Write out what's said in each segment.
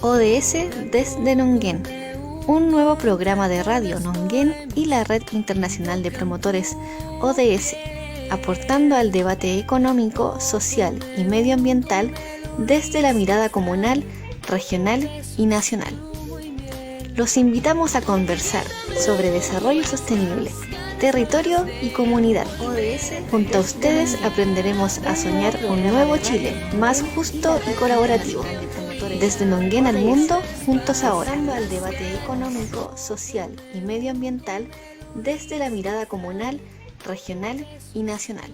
ODS desde Nonguén, un nuevo programa de radio Nonguén y la Red Internacional de Promotores ODS, aportando al debate económico, social y medioambiental desde la mirada comunal, regional y nacional. Los invitamos a conversar sobre desarrollo sostenible, territorio y comunidad. Junto a ustedes aprenderemos a soñar un nuevo Chile, más justo y colaborativo. Desde Nonguén al mundo, juntos ahora. Al debate económico, social y medioambiental desde la mirada comunal, regional y nacional.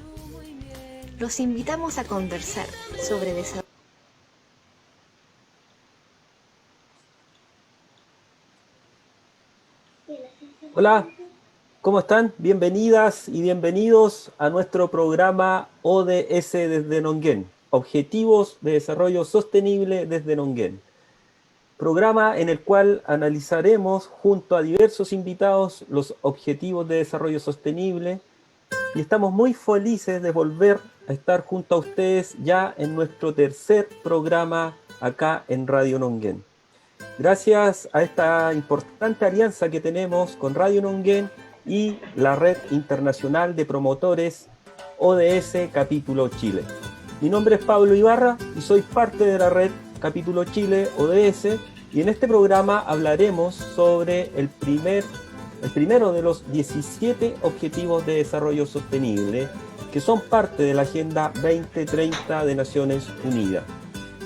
Los invitamos a conversar sobre desarrollo. Hola, ¿cómo están? Bienvenidas y bienvenidos a nuestro programa ODS desde Nonguén, Objetivos de Desarrollo Sostenible desde Nonguén. Programa en el cual analizaremos junto a diversos invitados los objetivos de desarrollo sostenible y estamos muy felices de volver a estar junto a ustedes ya en nuestro tercer programa acá en Radio Nonguén. Gracias a esta importante alianza que tenemos con Radio Nonguén y la Red Internacional de Promotores ODS Capítulo Chile. Mi nombre es Pablo Ibarra y soy parte de la Red Capítulo Chile ODS y en este programa hablaremos sobre el primero de los 17 Objetivos de Desarrollo Sostenible que son parte de la Agenda 2030 de Naciones Unidas.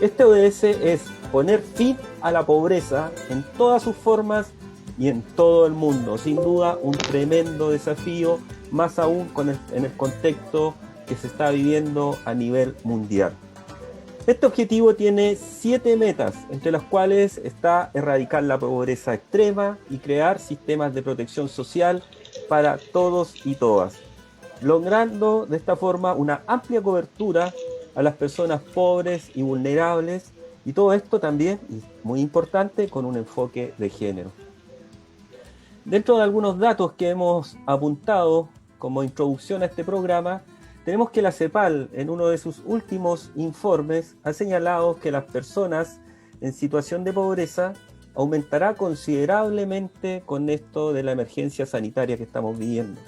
Este ODS es poner fin a la pobreza en todas sus formas y en todo el mundo. Sin duda, un tremendo desafío, más aún en el contexto que se está viviendo a nivel mundial. Este objetivo tiene 7 metas, entre las cuales está erradicar la pobreza extrema y crear sistemas de protección social para todos y todas, logrando de esta forma una amplia cobertura a las personas pobres y vulnerables, y todo esto también, y muy importante, con un enfoque de género. Dentro de algunos datos que hemos apuntado como introducción a este programa, tenemos que la CEPAL, en uno de sus últimos informes, ha señalado que las personas en situación de pobreza aumentará considerablemente con esto de la emergencia sanitaria que estamos viviendo,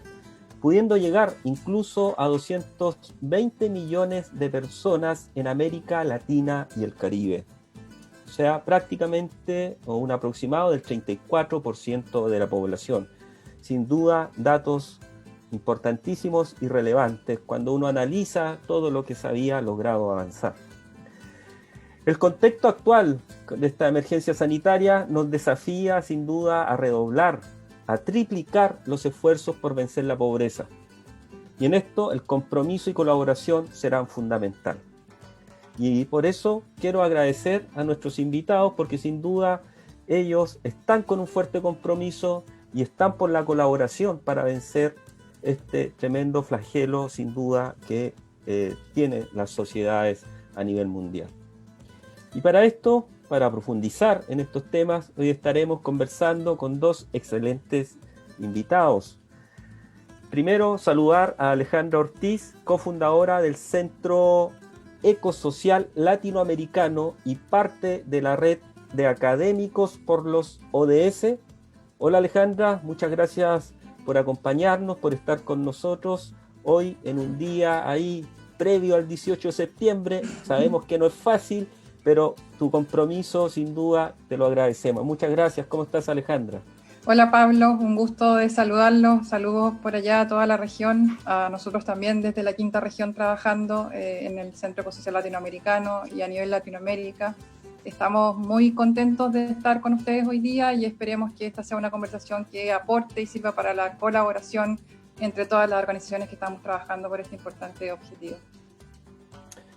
pudiendo llegar incluso a 220 millones de personas en América Latina y el Caribe. O sea, prácticamente o un aproximado del 34% de la población. Sin duda, datos importantísimos y relevantes cuando uno analiza todo lo que se había logrado avanzar. El contexto actual de esta emergencia sanitaria nos desafía sin duda a redoblar, a triplicar los esfuerzos por vencer la pobreza. Y en esto el compromiso y colaboración serán fundamental. Y por eso quiero agradecer a nuestros invitados porque sin duda ellos están con un fuerte compromiso y están por la colaboración para vencer este tremendo flagelo sin duda que tienen las sociedades a nivel mundial. Y para esto, para profundizar en estos temas, hoy estaremos conversando con dos excelentes invitados. Primero, saludar a Alejandra Ortiz, cofundadora del Centro Ecosocial Latinoamericano y parte de la red de académicos por los ODS. Hola Alejandra, muchas gracias por acompañarnos, por estar con nosotros hoy en un día ahí previo al 18 de septiembre. Sabemos que no es fácil, pero tu compromiso sin duda te lo agradecemos. Muchas gracias. ¿Cómo estás, Alejandra? Hola Pablo, un gusto de saludarlos. Saludos por allá a toda la región, a nosotros también desde la quinta región trabajando en el Centro Ecosocial Latinoamericano y a nivel Latinoamérica. Estamos muy contentos de estar con ustedes hoy día y esperemos que esta sea una conversación que aporte y sirva para la colaboración entre todas las organizaciones que estamos trabajando por este importante objetivo.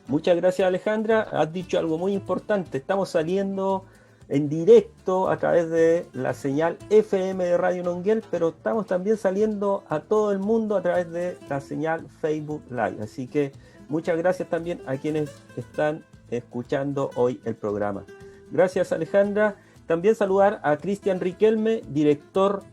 Muchas gracias Alejandra, has dicho algo muy importante, estamos saliendo en directo a través de la señal FM de Radio Nonguén, pero estamos también saliendo a todo el mundo a través de la señal Facebook Live, así que muchas gracias también a quienes están escuchando hoy el programa. Gracias Alejandra. También saludar a Cristian Riquelme, director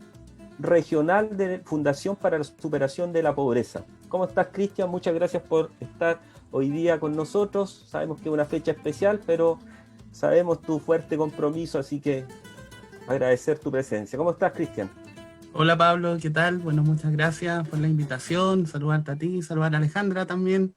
regional de Fundación para la Superación de la Pobreza. ¿Cómo estás, Cristian? Muchas gracias por estar hoy día con nosotros. Sabemos que es una fecha especial, pero sabemos tu fuerte compromiso, así que agradecer tu presencia. ¿Cómo estás, Cristian? Hola Pablo, ¿qué tal? Bueno, muchas gracias por la invitación, saludarte a ti, saludar a Alejandra también.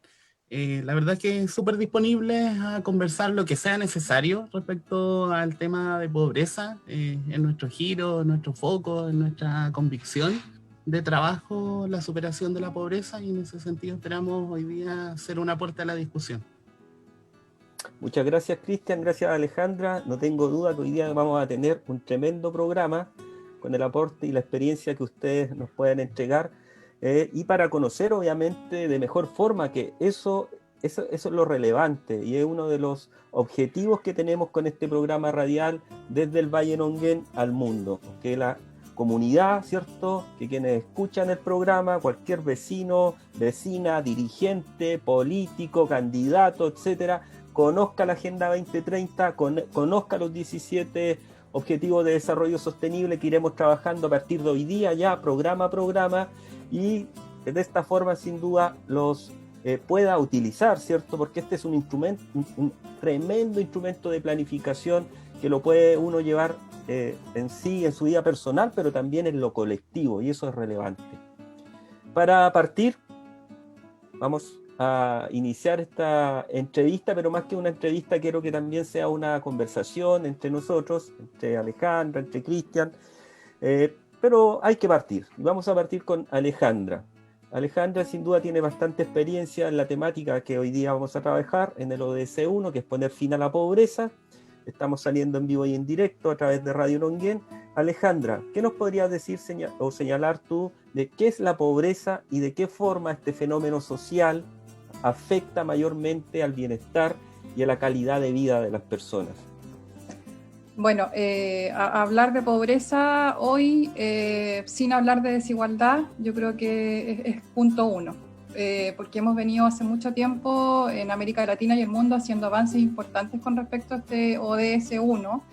La verdad es que súper disponible a conversar lo que sea necesario respecto al tema de pobreza, en nuestro giro, en nuestro foco, en nuestra convicción de trabajo, la superación de la pobreza, y en ese sentido esperamos hoy día ser un aporte a la discusión. Muchas gracias, Cristian, gracias, Alejandra. No tengo duda que hoy día vamos a tener un tremendo programa con el aporte y la experiencia que ustedes nos pueden entregar, y para conocer obviamente de mejor forma que eso es lo relevante y es uno de los objetivos que tenemos con este programa radial desde el Valle Nonguén al mundo, que la comunidad, ¿cierto? Que quienes escuchan el programa, cualquier vecino, vecina, dirigente, político, candidato, etcétera, conozca la Agenda 2030, conozca los 17 Objetivos de Desarrollo Sostenible que iremos trabajando a partir de hoy día ya, programa a programa, y de esta forma sin duda los pueda utilizar, ¿cierto? Porque este es un instrumento, un tremendo instrumento de planificación que lo puede uno llevar en sí, en su vida personal, pero también en lo colectivo, y eso es relevante. Para partir, vamos a iniciar esta entrevista, pero más que una entrevista quiero que también sea una conversación entre nosotros, entre Alejandra, entre Cristian, pero hay que partir, y vamos a partir con Alejandra. Alejandra sin duda tiene bastante experiencia en la temática que hoy día vamos a trabajar en el ODS 1, que es poner fin a la pobreza. Estamos saliendo en vivo y en directo a través de Radio Nonguén. Alejandra, ¿qué nos podrías decir o señalar tú de qué es la pobreza y de qué forma este fenómeno social afecta mayormente al bienestar y a la calidad de vida de las personas? Bueno, hablar de pobreza hoy sin hablar de desigualdad, yo creo que es punto uno, porque hemos venido hace mucho tiempo en América Latina y el mundo haciendo avances importantes con respecto a este ODS 1.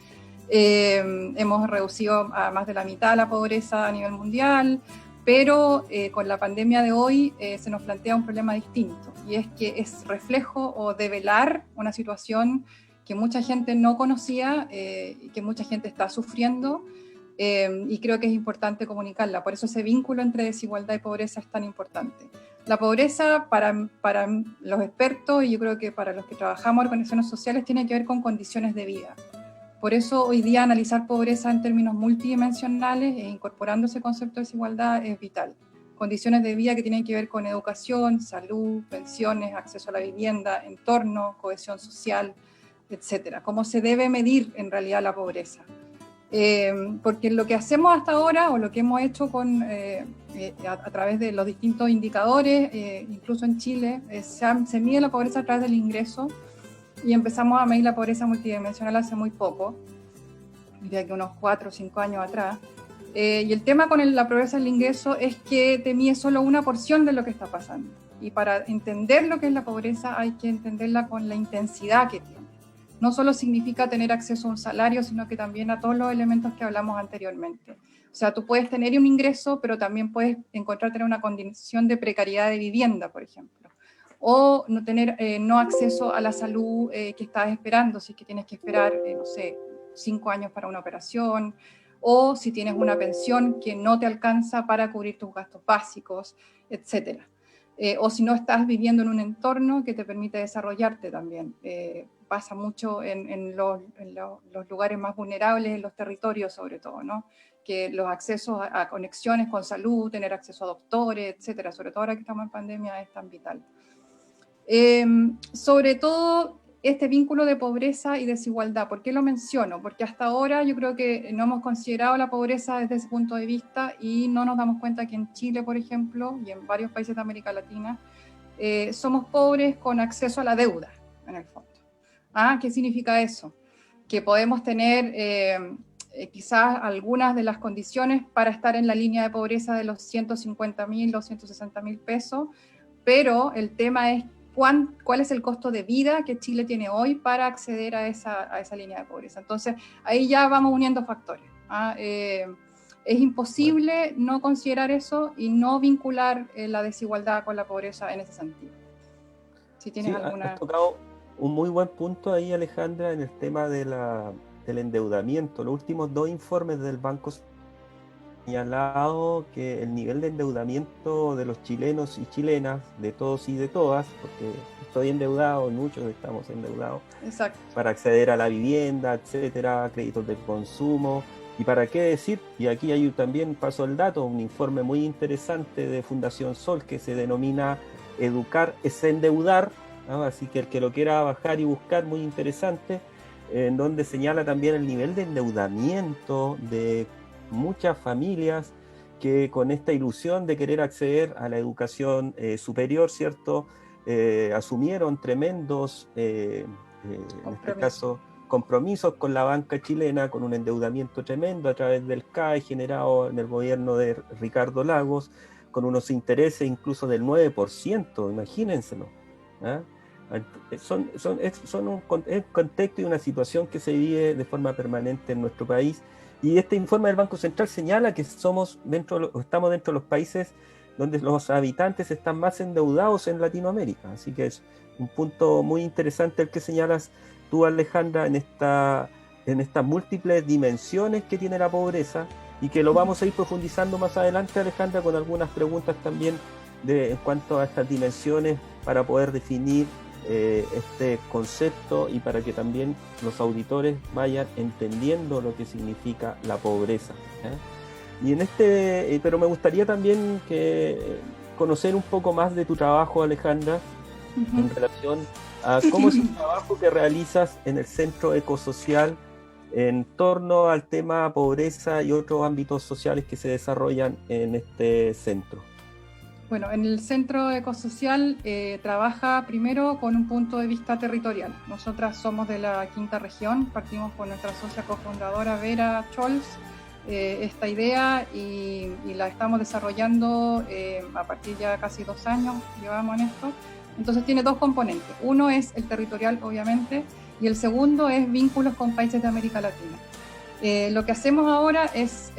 Hemos reducido a más de la mitad la pobreza a nivel mundial, pero con la pandemia de hoy se nos plantea un problema distinto, y es que es reflejo o develar una situación que mucha gente no conocía, que mucha gente está sufriendo, y creo que es importante comunicarla. Por eso ese vínculo entre desigualdad y pobreza es tan importante. La pobreza para los expertos, y yo creo que para los que trabajamos en organizaciones sociales, tiene que ver con condiciones de vida. Por eso hoy día analizar pobreza en términos multidimensionales e incorporando ese concepto de desigualdad es vital. Condiciones de vida que tienen que ver con educación, salud, pensiones, acceso a la vivienda, entorno, cohesión social, etcétera. Cómo se debe medir en realidad la pobreza. Porque lo que hacemos hasta ahora, o lo que hemos hecho a través de los distintos indicadores, incluso en Chile, se mide la pobreza a través del ingreso, y empezamos a medir la pobreza multidimensional hace muy poco, diría que unos 4 o 5 años atrás. Y el tema con la pobreza del ingreso es que te mide solo una porción de lo que está pasando. Y para entender lo que es la pobreza hay que entenderla con la intensidad que tiene. No solo significa tener acceso a un salario, sino que también a todos los elementos que hablamos anteriormente. O sea, tú puedes tener un ingreso, pero también puedes encontrarte en una condición de precariedad de vivienda, por ejemplo. O no tener no acceso a la salud que estás esperando, si es que tienes que esperar, no sé, 5 años para una operación, o si tienes una pensión que no te alcanza para cubrir tus gastos básicos, etcétera. O si no estás viviendo en un entorno que te permite desarrollarte también. Pasa mucho en los lugares más vulnerables, en los territorios sobre todo, ¿no? Que los accesos a conexiones con salud, tener acceso a doctores, etcétera, sobre todo ahora que estamos en pandemia, es tan vital. Sobre todo este vínculo de pobreza y desigualdad. ¿Por qué lo menciono? Porque hasta ahora yo creo que no hemos considerado la pobreza desde ese punto de vista, y no nos damos cuenta que en Chile, por ejemplo, y en varios países de América Latina, somos pobres con acceso a la deuda, en el fondo. ¿Qué significa eso? Que podemos tener quizás algunas de las condiciones para estar en la línea de pobreza de los 150.000, los 160.000 pesos, pero el tema es cuál es el costo de vida que Chile tiene hoy para acceder a esa línea de pobreza. Entonces, ahí ya vamos uniendo factores. Es imposible no considerar eso y no vincular la desigualdad con la pobreza en ese sentido. Si tienes alguna... un muy buen punto ahí, Alejandra, en el tema del endeudamiento. Los últimos 2 informes del Banco señalado que el nivel de endeudamiento de los chilenos y chilenas, de todos y de todas, porque estoy endeudado, muchos estamos endeudados, Exacto. para acceder a la vivienda, etcétera, créditos de consumo, y para qué decir, y aquí hay también, paso el dato, un informe muy interesante de Fundación Sol que se denomina Educar es endeudar, ¿no? Así que el que lo quiera bajar y buscar, muy interesante, en donde señala también el nivel de endeudamiento de muchas familias que con esta ilusión de querer acceder a la educación superior, ¿cierto? Asumieron tremendos, en este caso, compromisos con la banca chilena, con un endeudamiento tremendo a través del CAE generado en el gobierno de Ricardo Lagos, con unos intereses incluso del 9%, imagínenselo. ¿Ah? Es un contexto y una situación que se vive de forma permanente en nuestro país. Y este informe del Banco Central señala que estamos dentro de los países donde los habitantes están más endeudados en Latinoamérica. Así que es un punto muy interesante el que señalas tú, Alejandra, en estas múltiples dimensiones que tiene la pobreza, y que lo vamos a ir profundizando más adelante, Alejandra, con algunas preguntas también en cuanto a estas dimensiones para poder definir este concepto y para que también los auditores vayan entendiendo lo que significa la pobreza. Y pero me gustaría también conocer un poco más de tu trabajo, Alejandra, en relación a cómo es el trabajo que realizas en el Centro Ecosocial en torno al tema pobreza y otros ámbitos sociales que se desarrollan en este centro. Bueno, en el Centro Ecosocial trabaja primero con un punto de vista territorial. Nosotras somos de la quinta región, partimos con nuestra socia cofundadora Vera Scholz esta idea y la estamos desarrollando a partir de ya casi 2 años, llevamos en esto. Entonces tiene 2 componentes. Uno es el territorial, obviamente, y el segundo es vínculos con países de América Latina. Lo que hacemos ahora es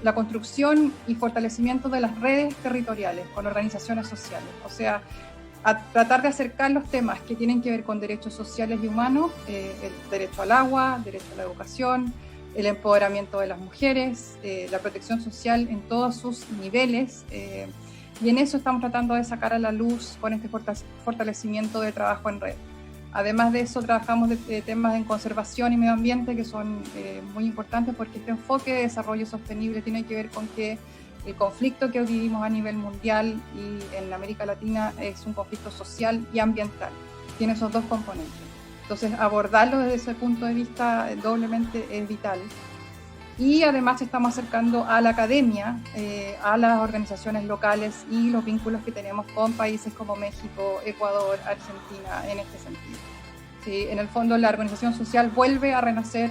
la construcción y fortalecimiento de las redes territoriales con organizaciones sociales, o sea, a tratar de acercar los temas que tienen que ver con derechos sociales y humanos, el derecho al agua, derecho a la educación, el empoderamiento de las mujeres, la protección social en todos sus niveles, y en eso estamos tratando de sacar a la luz con este fortalecimiento de trabajo en red. Además de eso, trabajamos de temas en conservación y medio ambiente que son muy importantes porque este enfoque de desarrollo sostenible tiene que ver con que el conflicto que hoy vivimos a nivel mundial y en América Latina es un conflicto social y ambiental. Tiene esos 2 componentes. Entonces, abordarlo desde ese punto de vista doblemente es vital. Y además estamos acercando a la academia, a las organizaciones locales y los vínculos que tenemos con países como México, Ecuador, Argentina, en este sentido. Sí, en el fondo la organización social vuelve a renacer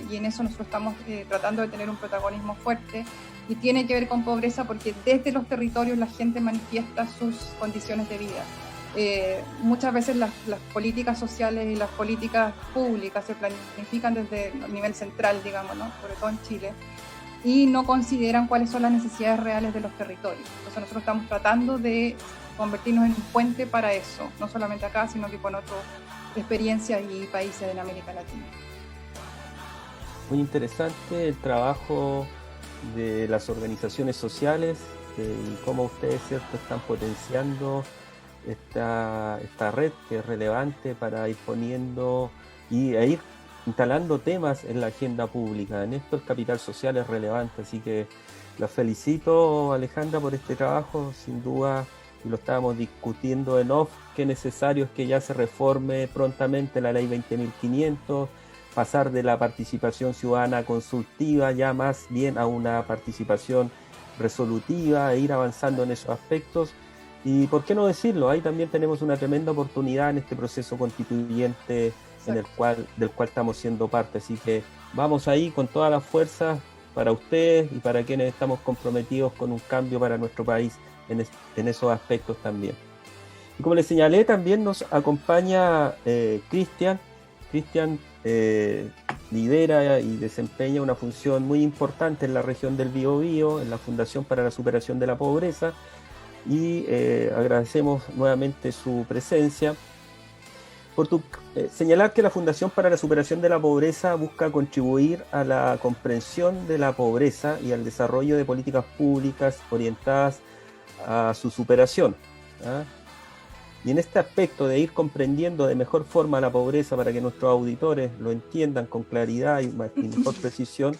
y en eso nosotros estamos tratando de tener un protagonismo fuerte y tiene que ver con pobreza porque desde los territorios la gente manifiesta sus condiciones de vida. Muchas veces las políticas sociales y las políticas públicas se planifican desde el nivel central, digamos, ¿no? Sobre todo en Chile, y no consideran cuáles son las necesidades reales de los territorios. Entonces nosotros estamos tratando de convertirnos en un puente para eso, no solamente acá, sino que con otras experiencias y países en América Latina. Muy interesante el trabajo de las organizaciones sociales y cómo ustedes, ¿cierto?, están potenciando esta red que es relevante para ir poniendo e ir instalando temas en la agenda pública. En esto el capital social es relevante, así que los felicito, Alejandra, por este trabajo, sin duda, y lo estábamos discutiendo en off, qué necesario es que ya se reforme prontamente la ley 20.500, pasar de la participación ciudadana consultiva ya más bien a una participación resolutiva e ir avanzando en esos aspectos. Y por qué no decirlo, ahí también tenemos una tremenda oportunidad en este proceso constituyente del cual estamos siendo parte, así que vamos ahí con todas las fuerzas para ustedes y para quienes estamos comprometidos con un cambio para nuestro país en esos aspectos también. Y como les señalé, también nos acompaña Cristian. Cristian lidera y desempeña una función muy importante en la región del Biobío, en la Fundación para la Superación de la Pobreza, y agradecemos nuevamente su presencia. señalar que la Fundación para la Superación de la Pobreza busca contribuir a la comprensión de la pobreza y al desarrollo de políticas públicas orientadas a su superación. ¿Ah? Y en este aspecto de ir comprendiendo de mejor forma la pobreza para que nuestros auditores lo entiendan con claridad y mejor precisión,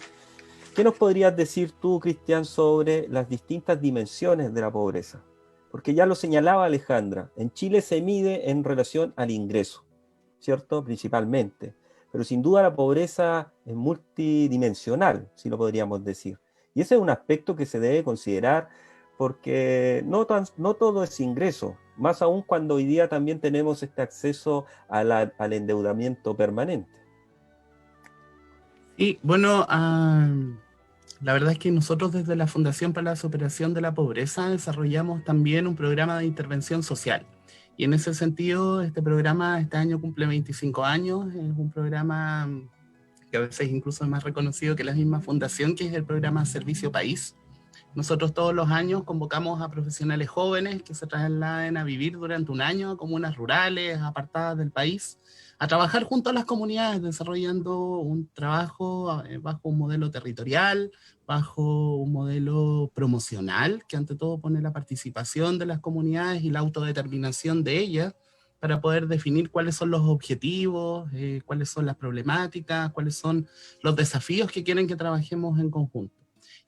¿qué nos podrías decir tú, Cristian, sobre las distintas dimensiones de la pobreza? Porque ya lo señalaba Alejandra, en Chile se mide en relación al ingreso, ¿cierto? Principalmente. Pero sin duda la pobreza es multidimensional, si lo podríamos decir. Y ese es un aspecto que se debe considerar porque no todo es ingreso, más aún cuando hoy día también tenemos este acceso al endeudamiento permanente. Y bueno, la verdad es que nosotros desde la Fundación para la Superación de la Pobreza desarrollamos también un programa de intervención social. Y en ese sentido, este programa este año cumple 25 años, es un programa que a veces incluso es más reconocido que la misma fundación, que es el programa Servicio País. Nosotros todos los años convocamos a profesionales jóvenes que se trasladen a vivir durante un año a comunas rurales, apartadas del país, a trabajar junto a las comunidades, desarrollando un trabajo bajo un modelo territorial, bajo un modelo promocional, que ante todo pone la participación de las comunidades y la autodeterminación de ellas, para poder definir cuáles son los objetivos, cuáles son las problemáticas, cuáles son los desafíos que quieren que trabajemos en conjunto.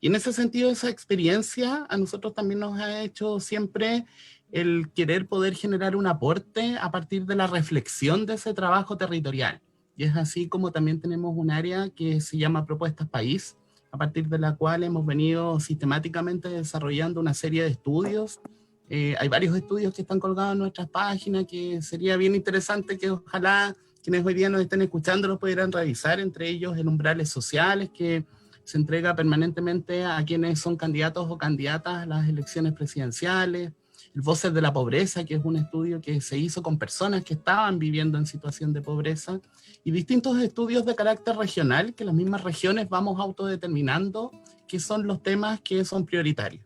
Y en ese sentido, esa experiencia a nosotros también nos ha hecho siempre el querer poder generar un aporte a partir de la reflexión de ese trabajo territorial. Y es así como también tenemos un área que se llama Propuestas País, a partir de la cual hemos venido sistemáticamente desarrollando una serie de estudios. Hay varios estudios que están colgados en nuestras páginas que sería bien interesante que ojalá quienes hoy día nos estén escuchando los pudieran revisar, entre ellos el Umbrales Sociales, que se entrega permanentemente a quienes son candidatos o candidatas a las elecciones presidenciales, el Voces de la Pobreza, que es un estudio que se hizo con personas que estaban viviendo en situación de pobreza, y distintos estudios de carácter regional, que las mismas regiones vamos autodeterminando que son los temas que son prioritarios.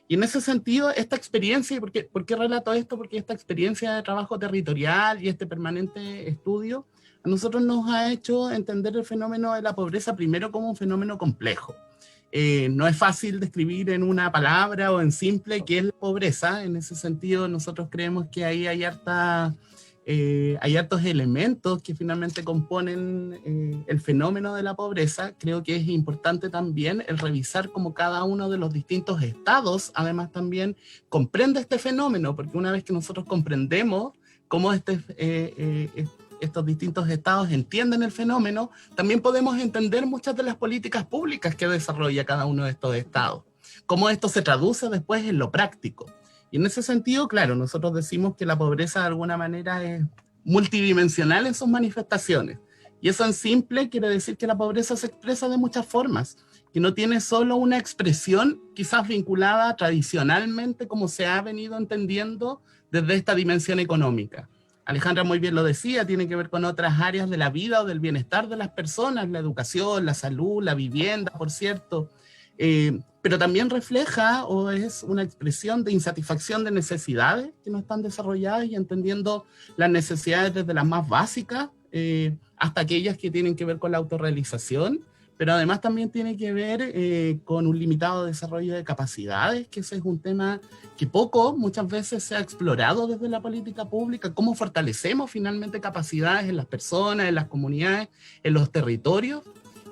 Y en ese sentido, esta experiencia, ¿y por qué relato esto? Porque esta experiencia de trabajo territorial y este permanente estudio a nosotros nos ha hecho entender el fenómeno de la pobreza primero como un fenómeno complejo. No es fácil describir en una palabra o en simple qué es la pobreza. En ese sentido, nosotros creemos que ahí hay hartos elementos que finalmente componen el fenómeno de la pobreza. Creo que es importante también el revisar cómo cada uno de los distintos estados, además también comprende este fenómeno, porque una vez que nosotros comprendemos cómo estos distintos estados entienden el fenómeno, también podemos entender muchas de las políticas públicas que desarrolla cada uno de estos estados, cómo esto se traduce después en lo práctico. Y en ese sentido, claro, nosotros decimos que la pobreza de alguna manera es multidimensional en sus manifestaciones. Y eso en simple quiere decir que la pobreza se expresa de muchas formas, que no tiene solo una expresión quizás vinculada tradicionalmente como se ha venido entendiendo desde esta dimensión económica. Alejandra muy bien lo decía, tiene que ver con otras áreas de la vida o del bienestar de las personas, la educación, la salud, la vivienda, por cierto, pero también refleja o es una expresión de insatisfacción de necesidades que no están desarrolladas y entendiendo las necesidades desde las más básicas hasta aquellas que tienen que ver con la autorrealización, pero además también tiene que ver con un limitado desarrollo de capacidades, que ese es un tema que muchas veces se ha explorado desde la política pública, cómo fortalecemos finalmente capacidades en las personas, en las comunidades, en los territorios,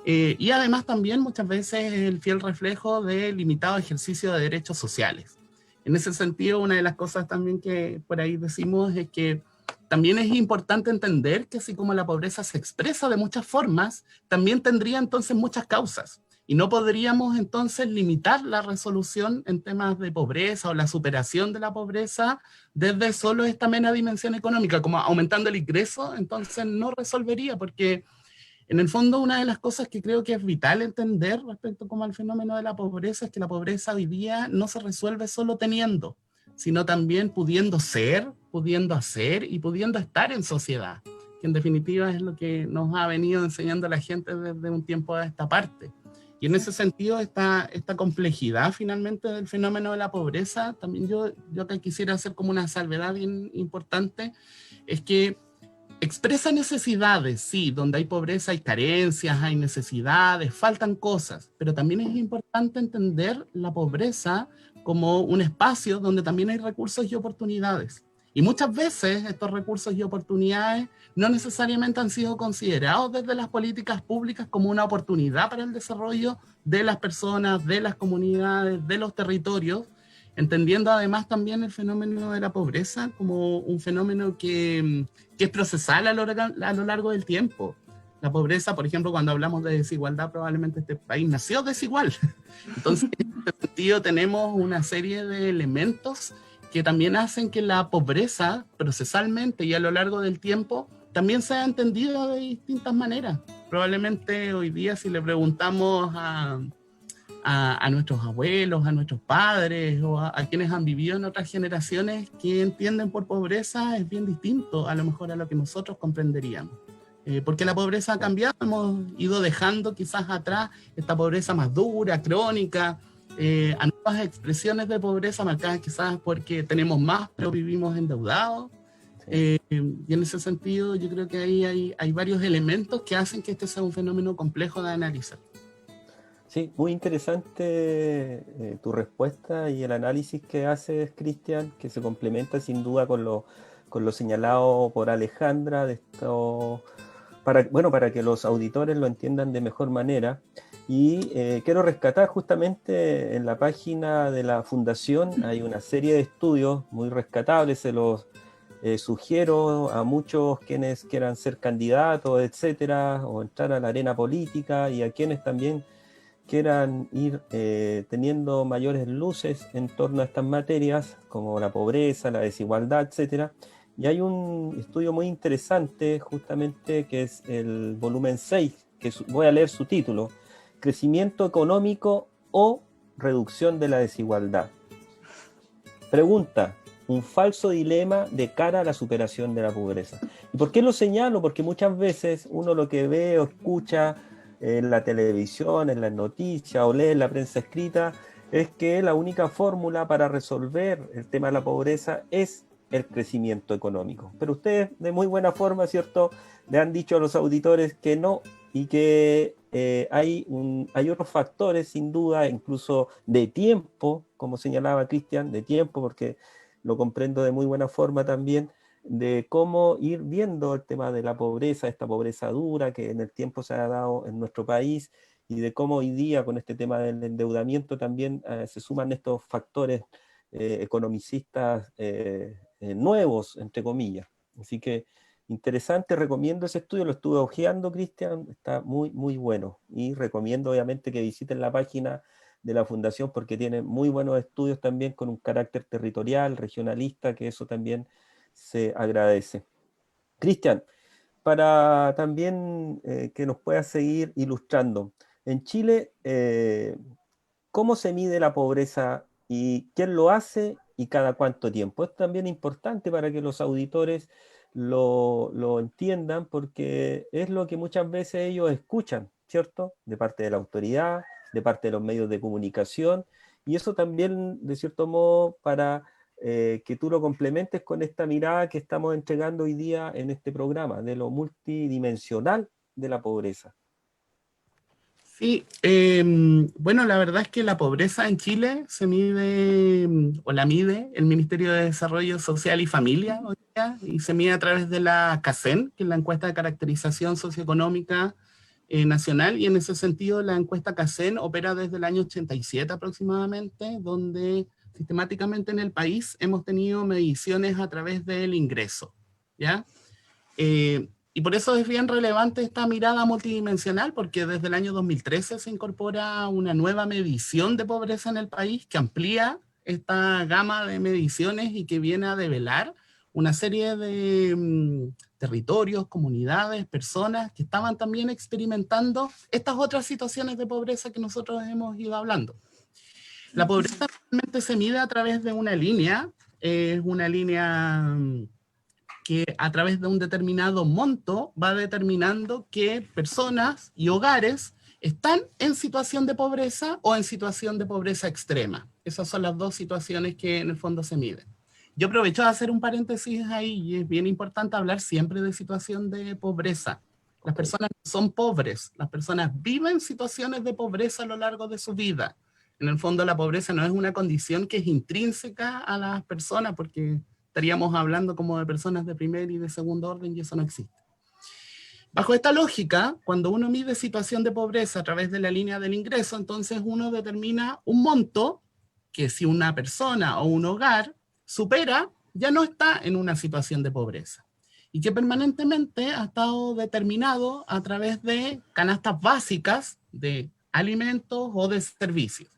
y además también muchas veces es el fiel reflejo del limitado ejercicio de derechos sociales. En ese sentido, una de las cosas también que por ahí decimos es que también es importante entender que así como la pobreza se expresa de muchas formas, también tendría entonces muchas causas. Y no podríamos entonces limitar la resolución en temas de pobreza o la superación de la pobreza desde solo esta mera dimensión económica, como aumentando el ingreso, entonces no resolvería, porque en el fondo una de las cosas que creo que es vital entender respecto como al fenómeno de la pobreza es que la pobreza hoy día no se resuelve solo teniendo, sino también pudiendo ser, pudiendo hacer y pudiendo estar en sociedad, que en definitiva es lo que nos ha venido enseñando la gente desde un tiempo a esta parte. Y en ese sentido, esta complejidad finalmente del fenómeno de la pobreza, también yo acá quisiera hacer como una salvedad bien importante, es que Expresa necesidades, sí, donde hay pobreza hay carencias, hay necesidades, faltan cosas, pero también es importante entender la pobreza como un espacio donde también hay recursos y oportunidades. Y muchas veces estos recursos y oportunidades no necesariamente han sido considerados desde las políticas públicas como una oportunidad para el desarrollo de las personas, de las comunidades, de los territorios, entendiendo además también el fenómeno de la pobreza como un fenómeno que es procesal a lo largo del tiempo. La pobreza, por ejemplo, cuando hablamos de desigualdad, probablemente este país nació desigual. Entonces, en este sentido, tenemos una serie de elementos que también hacen que la pobreza, procesalmente y a lo largo del tiempo, también sea entendida de distintas maneras. Probablemente hoy día, si le preguntamos a nuestros abuelos, a nuestros padres o a quienes han vivido en otras generaciones, que entienden por pobreza es bien distinto a lo mejor a lo que nosotros comprenderíamos. Porque la pobreza ha cambiado, hemos ido dejando quizás atrás esta pobreza más dura, crónica, a nuevas expresiones de pobreza marcadas quizás porque tenemos más pero vivimos endeudados. Y en ese sentido yo creo que ahí hay varios elementos que hacen que este sea un fenómeno complejo de analizar. Sí, muy interesante tu respuesta y el análisis que haces, Cristian, que se complementa sin duda con lo señalado por Alejandra, de esto, para que los auditores lo entiendan de mejor manera. Y quiero rescatar justamente en la página de la Fundación, hay una serie de estudios muy rescatables, se los sugiero a muchos quienes quieran ser candidatos, etcétera, o entrar a la arena política, y a quienes también quieran ir teniendo mayores luces en torno a estas materias, como la pobreza, la desigualdad, etcétera. Y hay un estudio muy interesante, justamente, que es el volumen 6, que voy a leer su título: Crecimiento económico o reducción de la desigualdad. Pregunta: un falso dilema de cara a la superación de la pobreza. ¿Y por qué lo señalo? Porque muchas veces uno lo que ve o escucha en la televisión, en las noticias o lee en la prensa escrita es que la única fórmula para resolver el tema de la pobreza es el crecimiento económico. Pero ustedes de muy buena forma, ¿cierto?, le han dicho a los auditores que no, y que hay otros factores sin duda, incluso de tiempo, como señalaba Cristian, de tiempo, porque lo comprendo de muy buena forma también, de cómo ir viendo el tema de la pobreza, esta pobreza dura que en el tiempo se ha dado en nuestro país, y de cómo hoy día con este tema del endeudamiento también se suman estos factores economicistas nuevos, entre comillas. Así que interesante, recomiendo ese estudio, lo estuve hojeando, Cristian, está muy, muy bueno. Y recomiendo obviamente que visiten la página de la Fundación porque tiene muy buenos estudios también con un carácter territorial, regionalista, que eso también se agradece. Cristian, para también que nos puedas seguir ilustrando, en Chile, ¿cómo se mide la pobreza y quién lo hace y cada cuánto tiempo? Es también importante para que los auditores lo entiendan, porque es lo que muchas veces ellos escuchan, ¿cierto?, de parte de la autoridad, de parte de los medios de comunicación, y eso también, de cierto modo, para que tú lo complementes con esta mirada que estamos entregando hoy día en este programa, de lo multidimensional de la pobreza. Sí, bueno, la verdad es que la pobreza en Chile se mide, o la mide el Ministerio de Desarrollo Social y Familia hoy día, y se mide a través de la CACEN, que es la encuesta de caracterización socioeconómica nacional, y en ese sentido la encuesta CACEN opera desde el año 87 aproximadamente, donde sistemáticamente en el país hemos tenido mediciones a través del ingreso, ¿ya? Y por eso es bien relevante esta mirada multidimensional, porque desde el año 2013 se incorpora una nueva medición de pobreza en el país que amplía esta gama de mediciones y que viene a develar una serie de territorios, comunidades, personas que estaban también experimentando estas otras situaciones de pobreza que nosotros hemos ido hablando. La pobreza realmente se mide a través de una línea, es una línea que a través de un determinado monto va determinando qué personas y hogares están en situación de pobreza o en situación de pobreza extrema. Esas son las dos situaciones que en el fondo se miden. yo aprovecho de hacer un paréntesis ahí, y es bien importante hablar siempre de situación de pobreza. Las personas no son pobres, las personas viven situaciones de pobreza a lo largo de su vida. En el fondo la pobreza no es una condición que es intrínseca a las personas, porque estaríamos hablando como de personas de primer y de segundo orden, y eso no existe. Bajo esta lógica, cuando uno mide situación de pobreza a través de la línea del ingreso, entonces uno determina un monto que si una persona o un hogar supera, ya no está en una situación de pobreza. Y que permanentemente ha estado determinado a través de canastas básicas de alimentos o de servicios.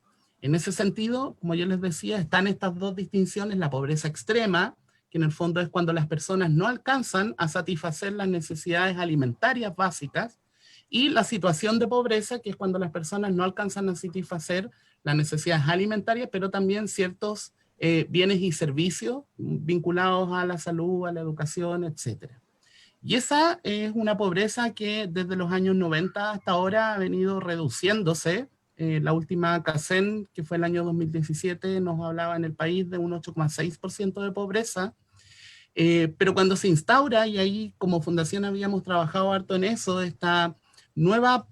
En ese sentido, como yo les decía, están estas dos distinciones: la pobreza extrema, que en el fondo es cuando las personas no alcanzan a satisfacer las necesidades alimentarias básicas, y la situación de pobreza, que es cuando las personas no alcanzan a satisfacer las necesidades alimentarias, pero también ciertos bienes y servicios vinculados a la salud, a la educación, etc. Y esa es una pobreza que desde los años 90 hasta ahora ha venido reduciéndose. La última CACEN, que fue el año 2017, nos hablaba en el país de un 8,6% de pobreza. Pero cuando se instaura, y ahí como fundación habíamos trabajado harto en eso, esta nueva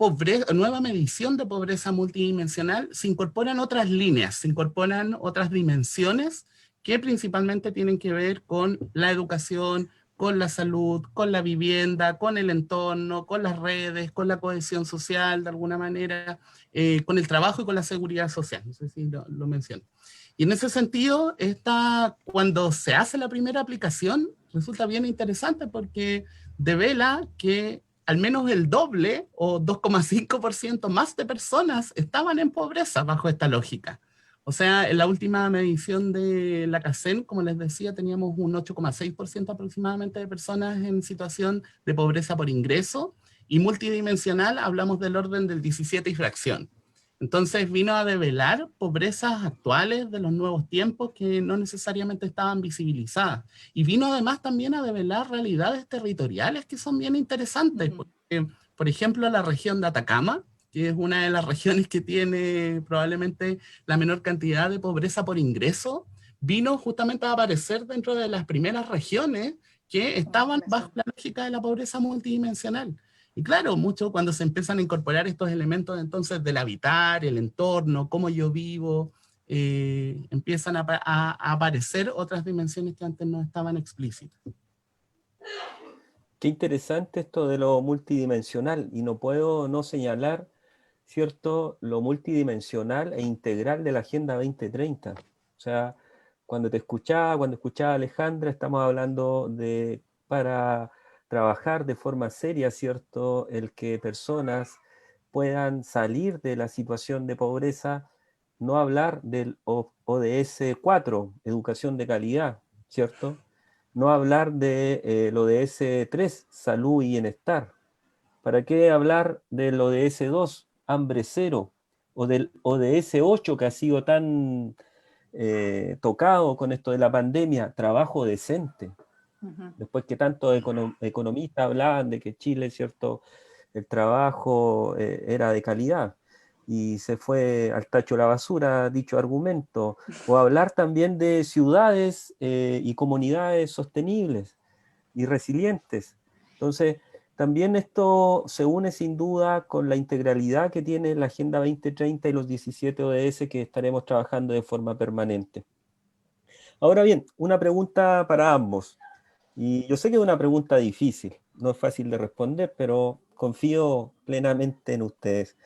medición de pobreza multidimensional, se incorporan otras líneas, se incorporan otras dimensiones que principalmente tienen que ver con la educación, con la salud, con la vivienda, con el entorno, con las redes, con la cohesión social de alguna manera, con el trabajo y con la seguridad social. No sé si lo menciono. Y en ese sentido, cuando se hace la primera aplicación, resulta bien interesante porque devela que al menos el doble o 2,5% más de personas estaban en pobreza bajo esta lógica. O sea, en la última medición de la CACEN, como les decía, teníamos un 8,6% aproximadamente de personas en situación de pobreza por ingreso, y multidimensional hablamos del orden del 17 y fracción. Entonces vino a develar pobrezas actuales de los nuevos tiempos que no necesariamente estaban visibilizadas. Y vino además también a develar realidades territoriales que son bien interesantes. Porque, por ejemplo, la región de Atacama, que es una de las regiones que tiene probablemente la menor cantidad de pobreza por ingreso, vino justamente a aparecer dentro de las primeras regiones que estaban bajo la lógica de la pobreza multidimensional. Y claro, mucho cuando se empiezan a incorporar estos elementos entonces del habitar, el entorno, cómo yo vivo, empiezan a aparecer otras dimensiones que antes no estaban explícitas. Qué interesante esto de lo multidimensional, y no puedo no señalar, ¿cierto?, lo multidimensional e integral de la Agenda 2030. O sea, cuando escuchaba a Alejandra, estamos hablando de, para trabajar de forma seria, ¿cierto?, el que personas puedan salir de la situación de pobreza, no hablar del ODS 4, educación de calidad, ¿cierto?, no hablar de lo de ODS 3, salud y bienestar. ¿Para qué hablar del ODS 2, hambre cero? O del ODS 8, que ha sido tan tocado con esto de la pandemia, trabajo decente. Después que tantos economistas hablaban de que Chile, ¿cierto?, el trabajo era de calidad, y se fue al tacho la basura dicho argumento. O hablar también de ciudades y comunidades sostenibles y resilientes. Entonces, también esto se une sin duda con la integralidad que tiene la Agenda 2030 y los 17 ODS que estaremos trabajando de forma permanente. Ahora bien, una pregunta para ambos. Y yo sé que es una pregunta difícil, no es fácil de responder, pero confío plenamente en ustedes.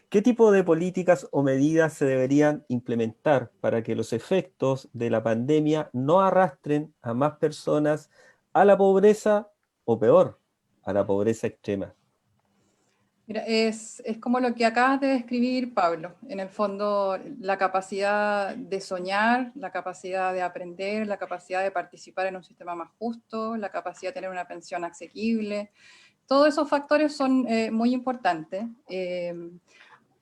¿Qué tipo de políticas o medidas se deberían implementar para que los efectos de la pandemia no arrastren a más personas a la pobreza, o peor, a la pobreza extrema? Mira, es como lo que acabas de describir, Pablo. En el fondo, la capacidad de soñar, la capacidad de aprender, la capacidad de participar en un sistema más justo, la capacidad de tener una pensión asequible. Todos esos factores son muy importantes.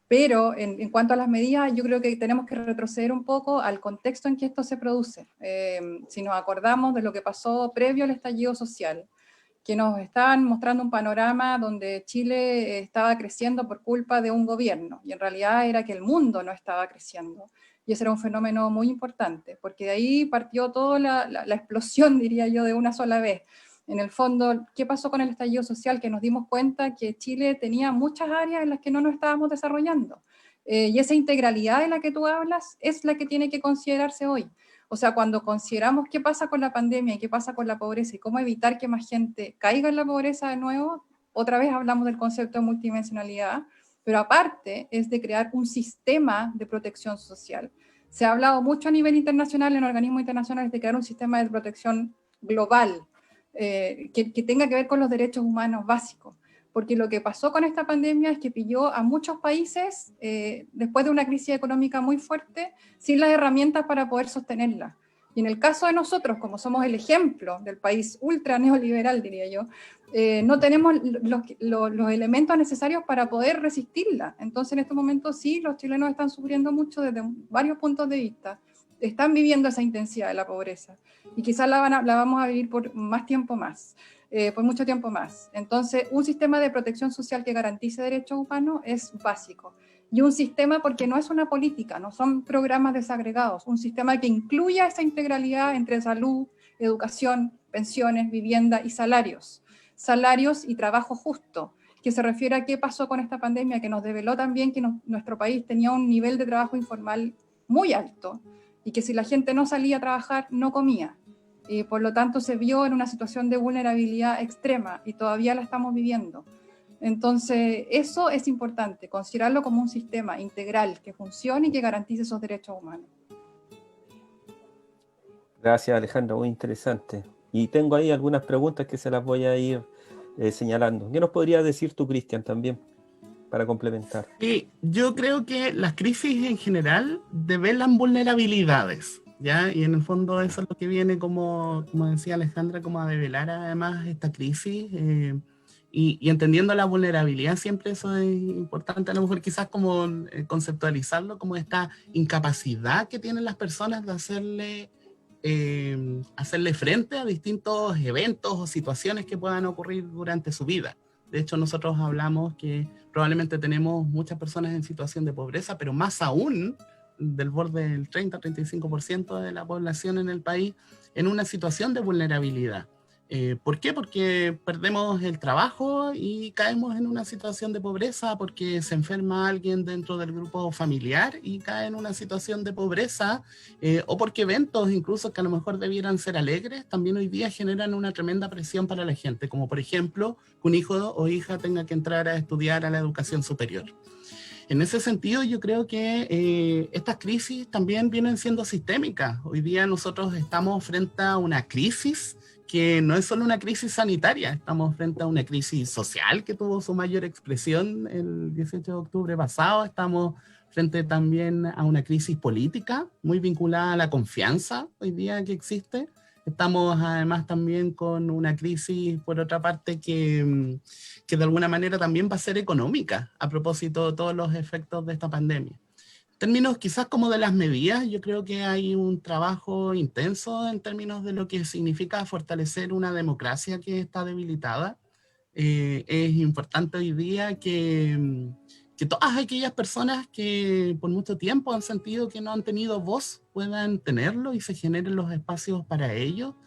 Pero en cuanto a las medidas, yo creo que tenemos que retroceder un poco al contexto en que esto se produce. Si nos acordamos de lo que pasó previo al estallido social, que nos estaban mostrando un panorama donde Chile estaba creciendo por culpa de un gobierno, y en realidad era que el mundo no estaba creciendo. Y ese era un fenómeno muy importante, porque de ahí partió toda la explosión, diría yo, de una sola vez. En el fondo, ¿qué pasó con el estallido social? Que nos dimos cuenta que Chile tenía muchas áreas en las que no nos estábamos desarrollando. Y esa integralidad de la que tú hablas es la que tiene que considerarse hoy. O sea, cuando consideramos qué pasa con la pandemia y qué pasa con la pobreza y cómo evitar que más gente caiga en la pobreza de nuevo, otra vez hablamos del concepto de multidimensionalidad, pero aparte es de crear un sistema de protección social. Se ha hablado mucho a nivel internacional, en organismos internacionales, de crear un sistema de protección global que tenga que ver con los derechos humanos básicos. Porque lo que pasó con esta pandemia es que pilló a muchos países, después de una crisis económica muy fuerte, sin las herramientas para poder sostenerla. Y en el caso de nosotros, como somos el ejemplo del país ultra neoliberal, diría yo, no tenemos los elementos necesarios para poder resistirla. Entonces, en este momento sí, los chilenos están sufriendo mucho desde varios puntos de vista. Están viviendo esa intensidad de la pobreza. Y quizás la vamos a vivir por más tiempo más. Por mucho tiempo más. Entonces, un sistema de protección social que garantice derechos humanos es básico. Y un sistema, porque no es una política, no son programas desagregados, un sistema que incluya esa integralidad entre salud, educación, pensiones, vivienda y salarios. Salarios y trabajo justo, que se refiere a qué pasó con esta pandemia, que nos develó también que nuestro país tenía un nivel de trabajo informal muy alto y que si la gente no salía a trabajar, no comía. Por lo tanto, se vio en una situación de vulnerabilidad extrema y todavía la estamos viviendo. Entonces, eso es importante, considerarlo como un sistema integral que funcione y que garantice esos derechos humanos. Gracias, Alejandra, muy interesante. Y tengo ahí algunas preguntas que se las voy a ir señalando. ¿Qué nos podrías decir tú, Cristian, también, para complementar? Yo creo que las crisis en general develan vulnerabilidades, ¿ya? Y en el fondo eso es lo que viene, como decía Alejandra, como a develar además esta crisis. Y entendiendo la vulnerabilidad, siempre eso es importante, a lo mejor quizás como conceptualizarlo como esta incapacidad que tienen las personas de hacerle frente a distintos eventos o situaciones que puedan ocurrir durante su vida. De hecho, nosotros hablamos que probablemente tenemos muchas personas en situación de pobreza, pero más aún del borde del 30-35% de la población en el país en una situación de vulnerabilidad. ¿Por qué? Porque perdemos el trabajo y caemos en una situación de pobreza, porque se enferma alguien dentro del grupo familiar y cae en una situación de pobreza, o porque eventos incluso que a lo mejor debieran ser alegres, también hoy día generan una tremenda presión para la gente, como por ejemplo que un hijo o hija tenga que entrar a estudiar a la educación superior. En ese sentido, yo creo que estas crisis también vienen siendo sistémicas. Hoy día nosotros estamos frente a una crisis que no es solo una crisis sanitaria, estamos frente a una crisis social que tuvo su mayor expresión el 18 de octubre pasado, estamos frente también a una crisis política muy vinculada a la confianza hoy día que existe. Estamos además también con una crisis, por otra parte, que de alguna manera también va a ser económica a propósito de todos los efectos de esta pandemia. En términos quizás como de las medidas, yo creo que hay un trabajo intenso en términos de lo que significa fortalecer una democracia que está debilitada. Es importante hoy día que todas aquellas personas que por mucho tiempo han sentido que no han tenido voz puedan tenerlo y se generen los espacios para ello,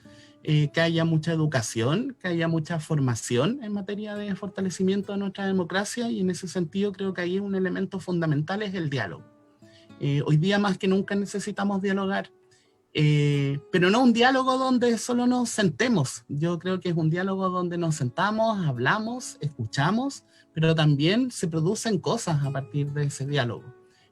que haya mucha educación, que haya mucha formación en materia de fortalecimiento de nuestra democracia, y en ese sentido creo que ahí un elemento fundamental es el diálogo. Hoy día más que nunca necesitamos dialogar, pero no un diálogo donde solo nos sentemos. Yo creo que es un diálogo donde nos sentamos, hablamos, escuchamos, pero también se producen cosas a partir de ese diálogo.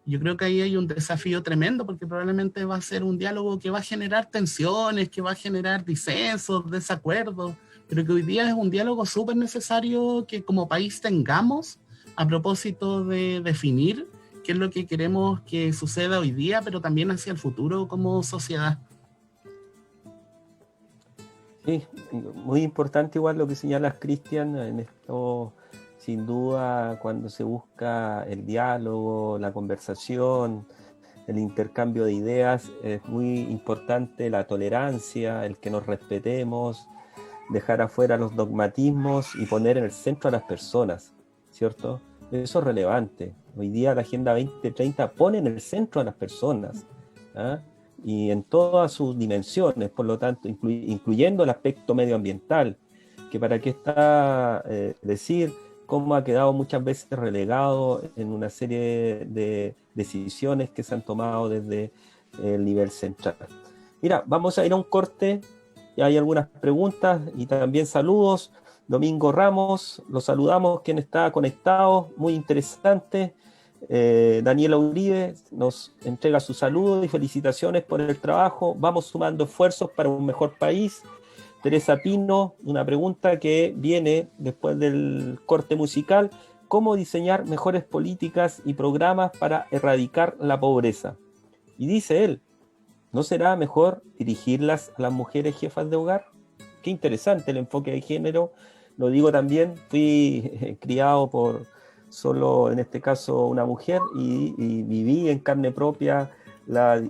Yo creo que ahí hay un desafío tremendo, porque probablemente va a ser un diálogo que va a generar tensiones, que va a generar disensos, desacuerdos, pero que hoy día es un diálogo súper necesario que como país tengamos a propósito de definir qué es lo que queremos que suceda hoy día, pero también hacia el futuro como sociedad. Sí, muy importante igual lo que señalas, Cristian, en esto, sin duda, cuando se busca el diálogo, la conversación, el intercambio de ideas, es muy importante la tolerancia, el que nos respetemos, dejar afuera los dogmatismos y poner en el centro a las personas, ¿cierto? Eso es relevante. Hoy día la Agenda 2030 pone en el centro a las personas, ¿ah? Y en todas sus dimensiones, por lo tanto, incluyendo el aspecto medioambiental, que para qué está decir cómo ha quedado muchas veces relegado en una serie de decisiones que se han tomado desde el nivel central. Mira, vamos a ir a un corte, hay algunas preguntas y también saludos. Domingo Ramos, los saludamos, quien está conectado, muy interesante. Daniela Uribe nos entrega su saludo y felicitaciones por el trabajo. Vamos sumando esfuerzos para un mejor país. Teresa Pino, una pregunta que viene después del corte musical: ¿cómo diseñar mejores políticas y programas para erradicar la pobreza? Y dice él, ¿no será mejor dirigirlas a las mujeres jefas de hogar? Qué interesante el enfoque de género. Lo digo también, fui criado por solo, en este caso, una mujer y viví en carne propia la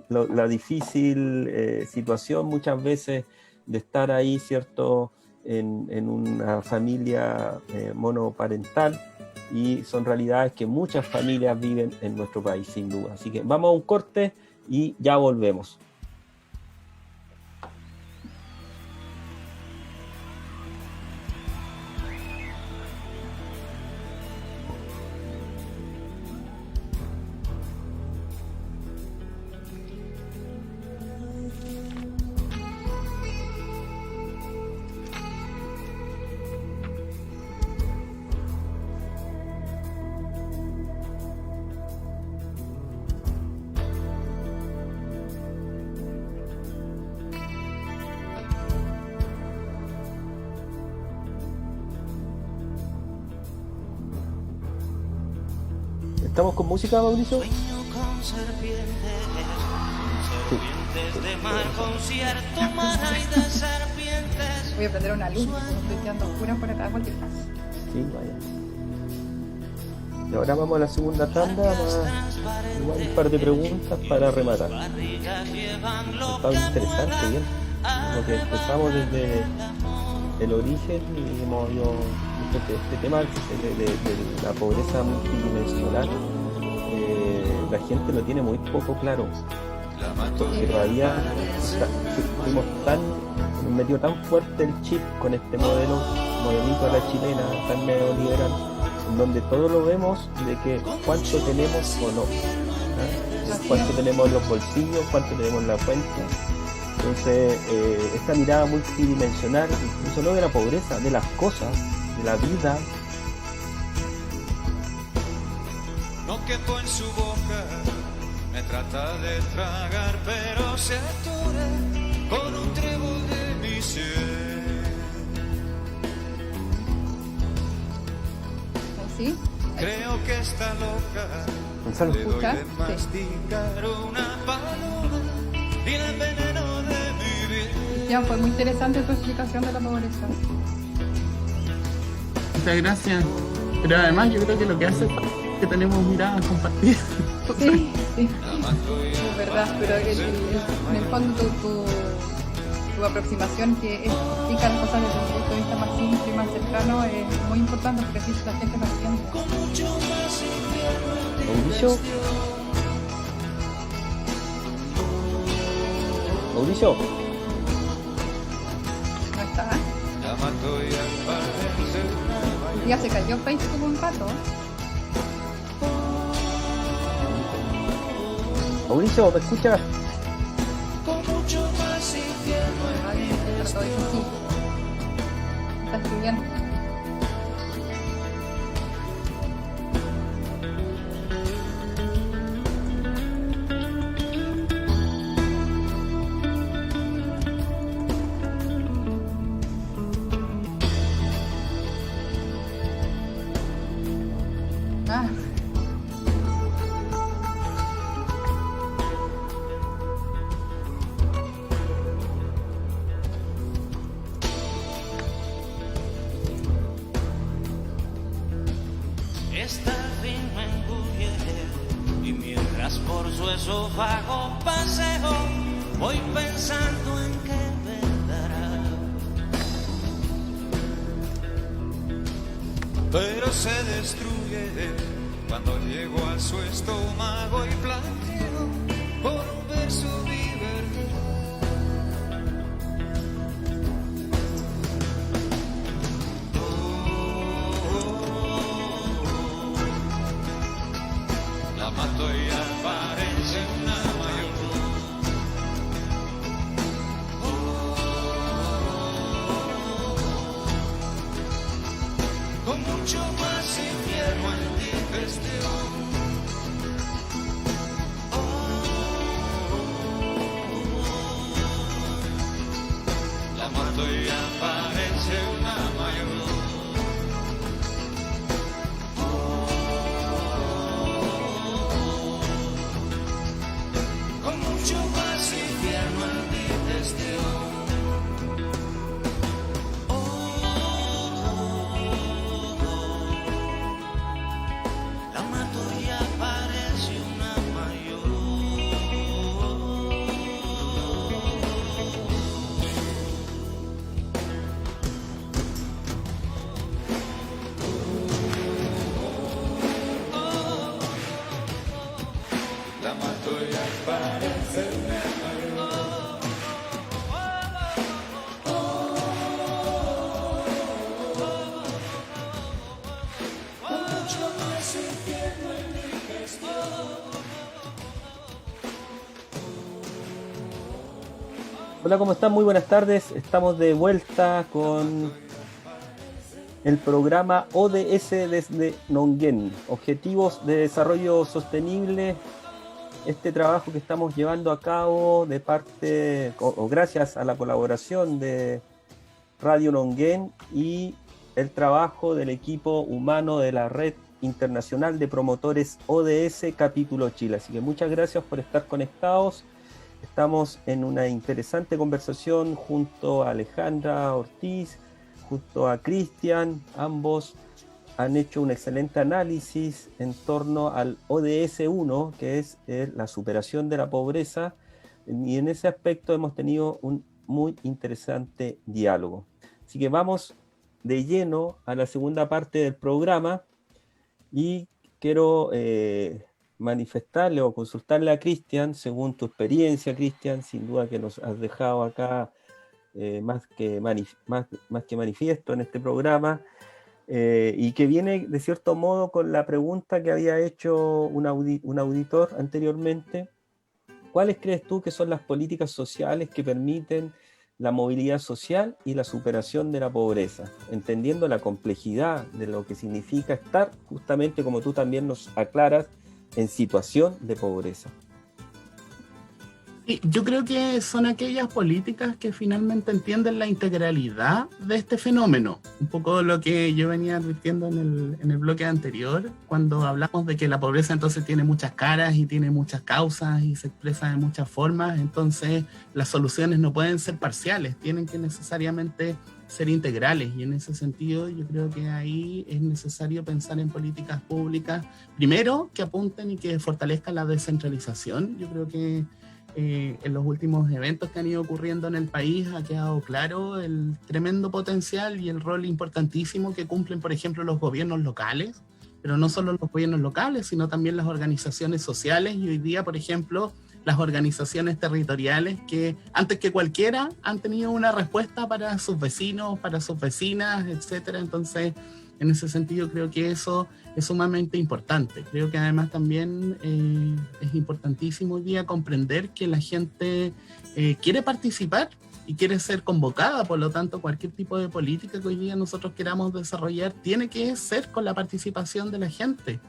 difícil situación muchas veces de estar ahí, ¿cierto?, en una familia monoparental, y son realidades que muchas familias viven en nuestro país, sin duda. Así que vamos a un corte y ya volvemos. ¿Estamos con música, Mauricio? Sí. Voy a prender una luz, estoy quedando oscura por acá, cualquier cosa. Sí, vaya. Y ahora vamos a la segunda tanda, igual un par de preguntas para rematar. Está interesante, bien. Porque empezamos desde el origen y hemos ido este tema de la pobreza multidimensional. La gente lo tiene muy poco claro, porque todavía nos metió tan fuerte el chip con este modelito a la chilena, tan neoliberal, en donde todo lo vemos de que cuánto tenemos o no, ¿eh? Cuánto tenemos en los bolsillos, cuánto tenemos en la cuenta. Entonces, esta mirada multidimensional, incluso no de la pobreza, de las cosas, de la vida. No quepo en su boca, me trata de tragar, pero se atora con un trébol de mi ser. ¿Sí? Creo que está loca. Gonzalo, Le doy ¿escucha? de masticar una paloma y el veneno de vivir. Ya, fue muy interesante tu explicación de la pobreza. Muchas gracias. Pero además yo creo que lo que hace es que tenemos miradas compartidas. Sí, sí, es verdad, pero en el fondo tu aproximación, que explica las cosas desde un punto de vista más simple y más cercano, es muy importante porque así la gente lo entiende. Mauricio, No está. Ya se cayó Facebook un rato. Mauricio, ¿me escuchas? Está escribiendo. Ah. Esta fin me engulle y mientras por su esófago paseo voy pensando en qué vendrá. pero se destruye cuando llego a su estómago y planteo por un verso mi verdad. La mato y aparece una mayor. Con mucho más infierno en digestión. La mato y aparece una mayor. Con mucho más infierno en digestión. La mato y aparece una mayor. La mato y aparece una mayor. Mucho más infierno en mi gestión. Hola, ¿cómo están? Muy buenas tardes. Estamos de vuelta con el programa ODS desde Nonguén, Objetivos de Desarrollo Sostenible. Este trabajo que estamos llevando a cabo de parte, o gracias a la colaboración de Radio Nonguén y el trabajo del equipo humano de la Red Internacional de Promotores ODS Capítulo Chile. Así que muchas gracias por estar conectados. Estamos en una interesante conversación junto a Alejandra Ortiz, junto a Cristian. Ambos han hecho un excelente análisis en torno al ODS 1, que es la superación de la pobreza, y en ese aspecto hemos tenido un muy interesante diálogo. Así que vamos de lleno a la segunda parte del programa y quiero manifestarle o consultarle a Cristian, según tu experiencia, Cristian, sin duda que nos has dejado acá más que manifiesto en este programa, y que viene de cierto modo con la pregunta que había hecho un auditor anteriormente. ¿Cuáles crees tú que son las políticas sociales que permiten la movilidad social y la superación de la pobreza, entendiendo la complejidad de lo que significa estar, justamente como tú también nos aclaras, en situación de pobreza? Sí, yo creo que son aquellas políticas que finalmente entienden la integralidad de este fenómeno. Un poco lo que yo venía advirtiendo en el bloque anterior, cuando hablamos de que la pobreza entonces tiene muchas caras y tiene muchas causas y se expresa de muchas formas, entonces las soluciones no pueden ser parciales, tienen que necesariamente ser integrales, y en ese sentido yo creo que ahí es necesario pensar en políticas públicas, primero, que apunten y que fortalezcan la descentralización. Yo creo que en los últimos eventos que han ido ocurriendo en el país ha quedado claro el tremendo potencial y el rol importantísimo que cumplen, por ejemplo, los gobiernos locales, pero no solo los gobiernos locales, sino también las organizaciones sociales, y hoy día, por ejemplo, las organizaciones territoriales que antes que cualquiera han tenido una respuesta para sus vecinos, para sus vecinas, etcétera. Entonces, en ese sentido creo que eso es sumamente importante. Creo que además también es importantísimo hoy día comprender que la gente quiere participar y quiere ser convocada, por lo tanto cualquier tipo de política que hoy día nosotros queramos desarrollar tiene que ser con la participación de la gente.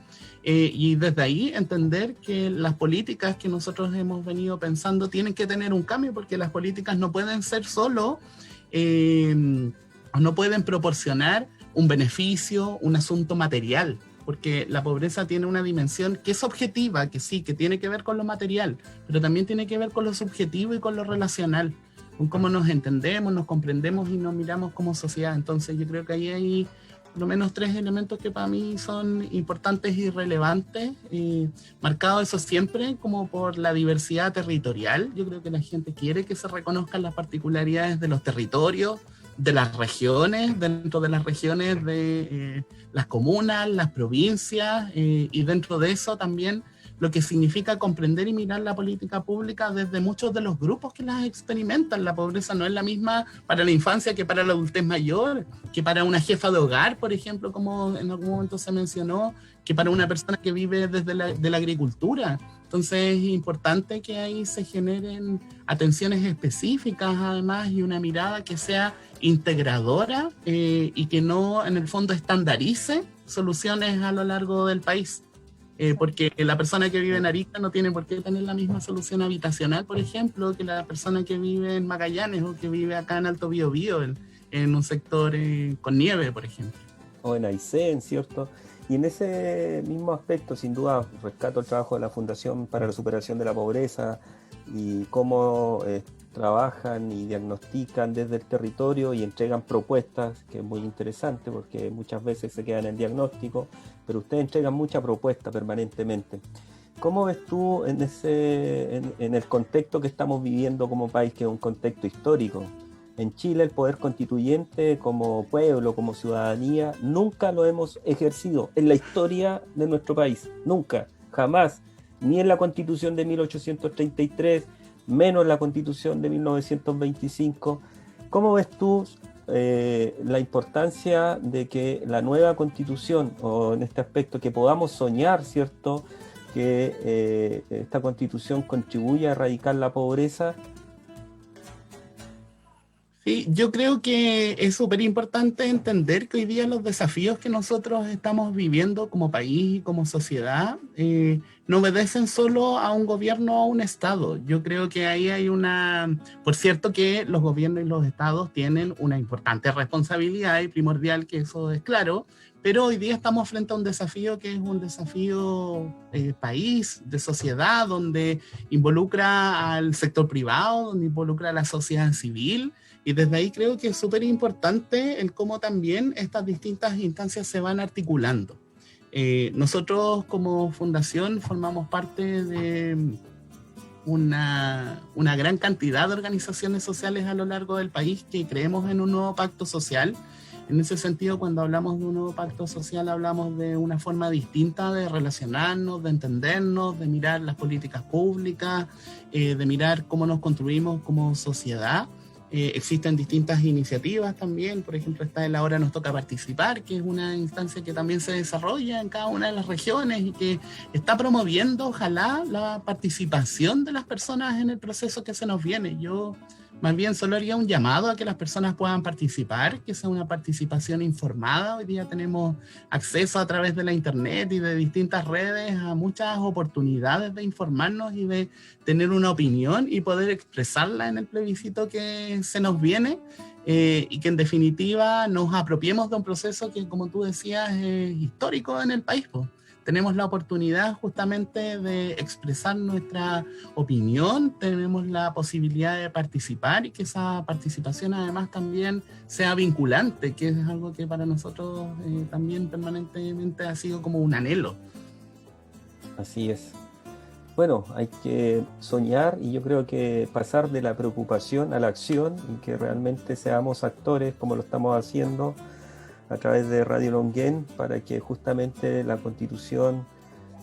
Y desde ahí entender que las políticas que nosotros hemos venido pensando tienen que tener un cambio, porque las políticas no pueden ser solo, no pueden proporcionar un beneficio, un asunto material, porque la pobreza tiene una dimensión que es objetiva, que sí, que tiene que ver con lo material, pero también tiene que ver con lo subjetivo y con lo relacional, con cómo nos entendemos, nos comprendemos y nos miramos como sociedad. Entonces yo creo que ahí hay por lo menos 3 elementos que para mí son importantes y relevantes, marcado eso siempre como por la diversidad territorial. Yo creo que la gente quiere que se reconozcan las particularidades de los territorios, de las regiones, dentro de las regiones de las comunas, las provincias, y dentro de eso también lo que significa comprender y mirar la política pública desde muchos de los grupos que las experimentan. La pobreza no es la misma para la infancia que para la adultez mayor, que para una jefa de hogar, por ejemplo, como en algún momento se mencionó, que para una persona que vive desde la agricultura. Entonces es importante que ahí se generen atenciones específicas además y una mirada que sea integradora y que no en el fondo estandarice soluciones a lo largo del país. Porque la persona que vive en Arica no tiene por qué tener la misma solución habitacional, por ejemplo, que la persona que vive en Magallanes o que vive acá en Alto Biobío, en un sector con nieve, por ejemplo. O en Aysén, ¿cierto? Y en ese mismo aspecto, sin duda, rescato el trabajo de la Fundación para la Superación de la Pobreza y cómo trabajan y diagnostican desde el territorio y entregan propuestas, que es muy interesante porque muchas veces se quedan en el diagnóstico, pero ustedes entregan mucha propuesta permanentemente. ¿Cómo ves tú en el contexto que estamos viviendo como país, que es un contexto histórico? En Chile el poder constituyente como pueblo, como ciudadanía, nunca lo hemos ejercido en la historia de nuestro país, nunca, jamás, ni en la Constitución de 1833, menos en la Constitución de 1925. ¿Cómo ves tú la importancia de que la nueva Constitución, o en este aspecto que podamos soñar, ¿cierto?, que esta Constitución contribuya a erradicar la pobreza? Sí, yo creo que es súper importante entender que hoy día los desafíos que nosotros estamos viviendo como país y como sociedad no obedecen solo a un gobierno o a un Estado. Yo creo que ahí hay por cierto que los gobiernos y los Estados tienen una importante responsabilidad y primordial, que eso es claro, pero hoy día estamos frente a un desafío que es un desafío país, de sociedad, donde involucra al sector privado, donde involucra a la sociedad civil. Y desde ahí creo que es súper importante el cómo también estas distintas instancias se van articulando. Nosotros como fundación formamos parte de una gran cantidad de organizaciones sociales a lo largo del país que creemos en un nuevo pacto social. En ese sentido, cuando hablamos de un nuevo pacto social, hablamos de una forma distinta de relacionarnos, de entendernos, de mirar las políticas públicas, de mirar cómo nos construimos como sociedad. Existen distintas iniciativas también, por ejemplo está el Ahora Nos Toca Participar, que es una instancia que también se desarrolla en cada una de las regiones y que está promoviendo, ojalá, la participación de las personas en el proceso que se nos viene. Yo más bien solo haría un llamado a que las personas puedan participar, que sea una participación informada. Hoy día tenemos acceso a través de la internet y de distintas redes a muchas oportunidades de informarnos y de tener una opinión y poder expresarla en el plebiscito que se nos viene, y que en definitiva nos apropiemos de un proceso que, como tú decías, es histórico en el país, pues. Tenemos la oportunidad justamente de expresar nuestra opinión, tenemos la posibilidad de participar y que esa participación además también sea vinculante, que es algo que para nosotros también permanentemente ha sido como un anhelo. Así es. Bueno, hay que soñar y yo creo que pasar de la preocupación a la acción y que realmente seamos actores como lo estamos haciendo a través de Radio Longuén, para que justamente la Constitución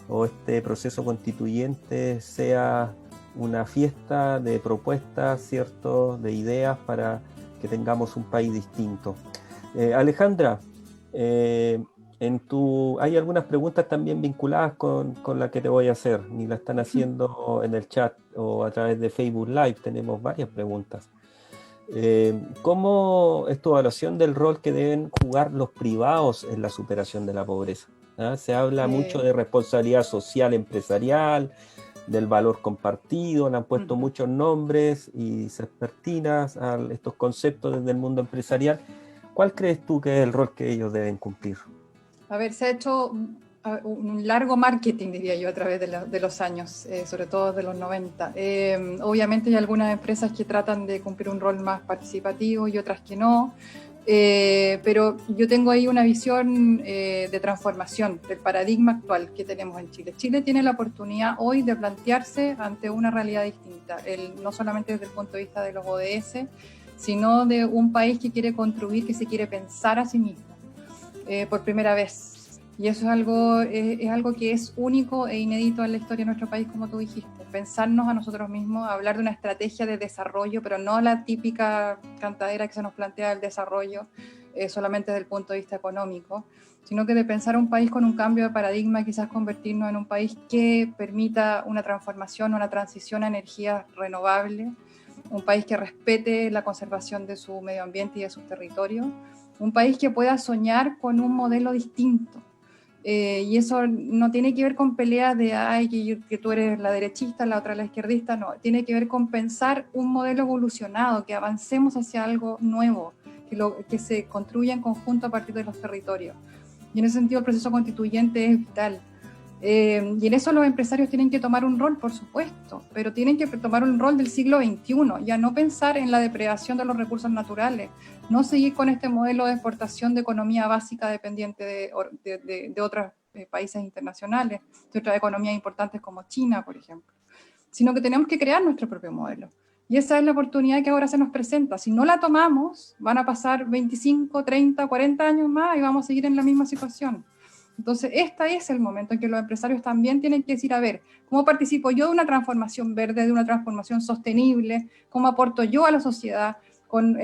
o este proceso constituyente sea una fiesta de propuestas, ¿cierto?, de ideas para que tengamos un país distinto. Alejandra, hay algunas preguntas también vinculadas con la que te voy a hacer, y la están haciendo en el chat o a través de Facebook Live. Tenemos varias preguntas. ¿Cómo es tu evaluación del rol que deben jugar los privados en la superación de la pobreza? ¿Ah? Se habla mucho de responsabilidad social empresarial, del valor compartido, le han puesto muchos nombres y serpentinas a estos conceptos desde el mundo empresarial. ¿Cuál crees tú que es el rol que ellos deben cumplir? A ver, se ha hecho un largo marketing, diría yo, a través de los años, sobre todo de los 90. Obviamente hay algunas empresas que tratan de cumplir un rol más participativo y otras que no, pero yo tengo ahí una visión de transformación del paradigma actual que tenemos en Chile. Chile tiene la oportunidad hoy de plantearse ante una realidad distinta, no solamente desde el punto de vista de los ODS, sino de un país que quiere construir, que se quiere pensar a sí mismo por primera vez. Y eso es algo que es único e inédito en la historia de nuestro país, como tú dijiste. Pensarnos a nosotros mismos, hablar de una estrategia de desarrollo, pero no la típica cantadera que se nos plantea del desarrollo solamente desde el punto de vista económico, sino que de pensar un país con un cambio de paradigma, quizás convertirnos en un país que permita una transformación, una transición a energías renovables, un país que respete la conservación de su medio ambiente y de sus territorios, un país que pueda soñar con un modelo distinto. Y eso no tiene que ver con peleas de que tú eres la derechista, la otra la izquierdista, no, tiene que ver con pensar un modelo evolucionado, que avancemos hacia algo nuevo, que se construya en conjunto a partir de los territorios. Y en ese sentido el proceso constituyente es vital. Y en eso los empresarios tienen que tomar un rol, por supuesto, pero tienen que tomar un rol del siglo XXI, ya no pensar en la depredación de los recursos naturales, no seguir con este modelo de exportación de economía básica dependiente de otros países internacionales, de otras economías importantes como China, por ejemplo, sino que tenemos que crear nuestro propio modelo. Y esa es la oportunidad que ahora se nos presenta. Si no la tomamos, van a pasar 25, 30, 40 años más y vamos a seguir en la misma situación. Entonces, este es el momento en que los empresarios también tienen que decir, a ver, ¿cómo participo yo de una transformación verde, de una transformación sostenible? ¿Cómo aporto yo a la sociedad con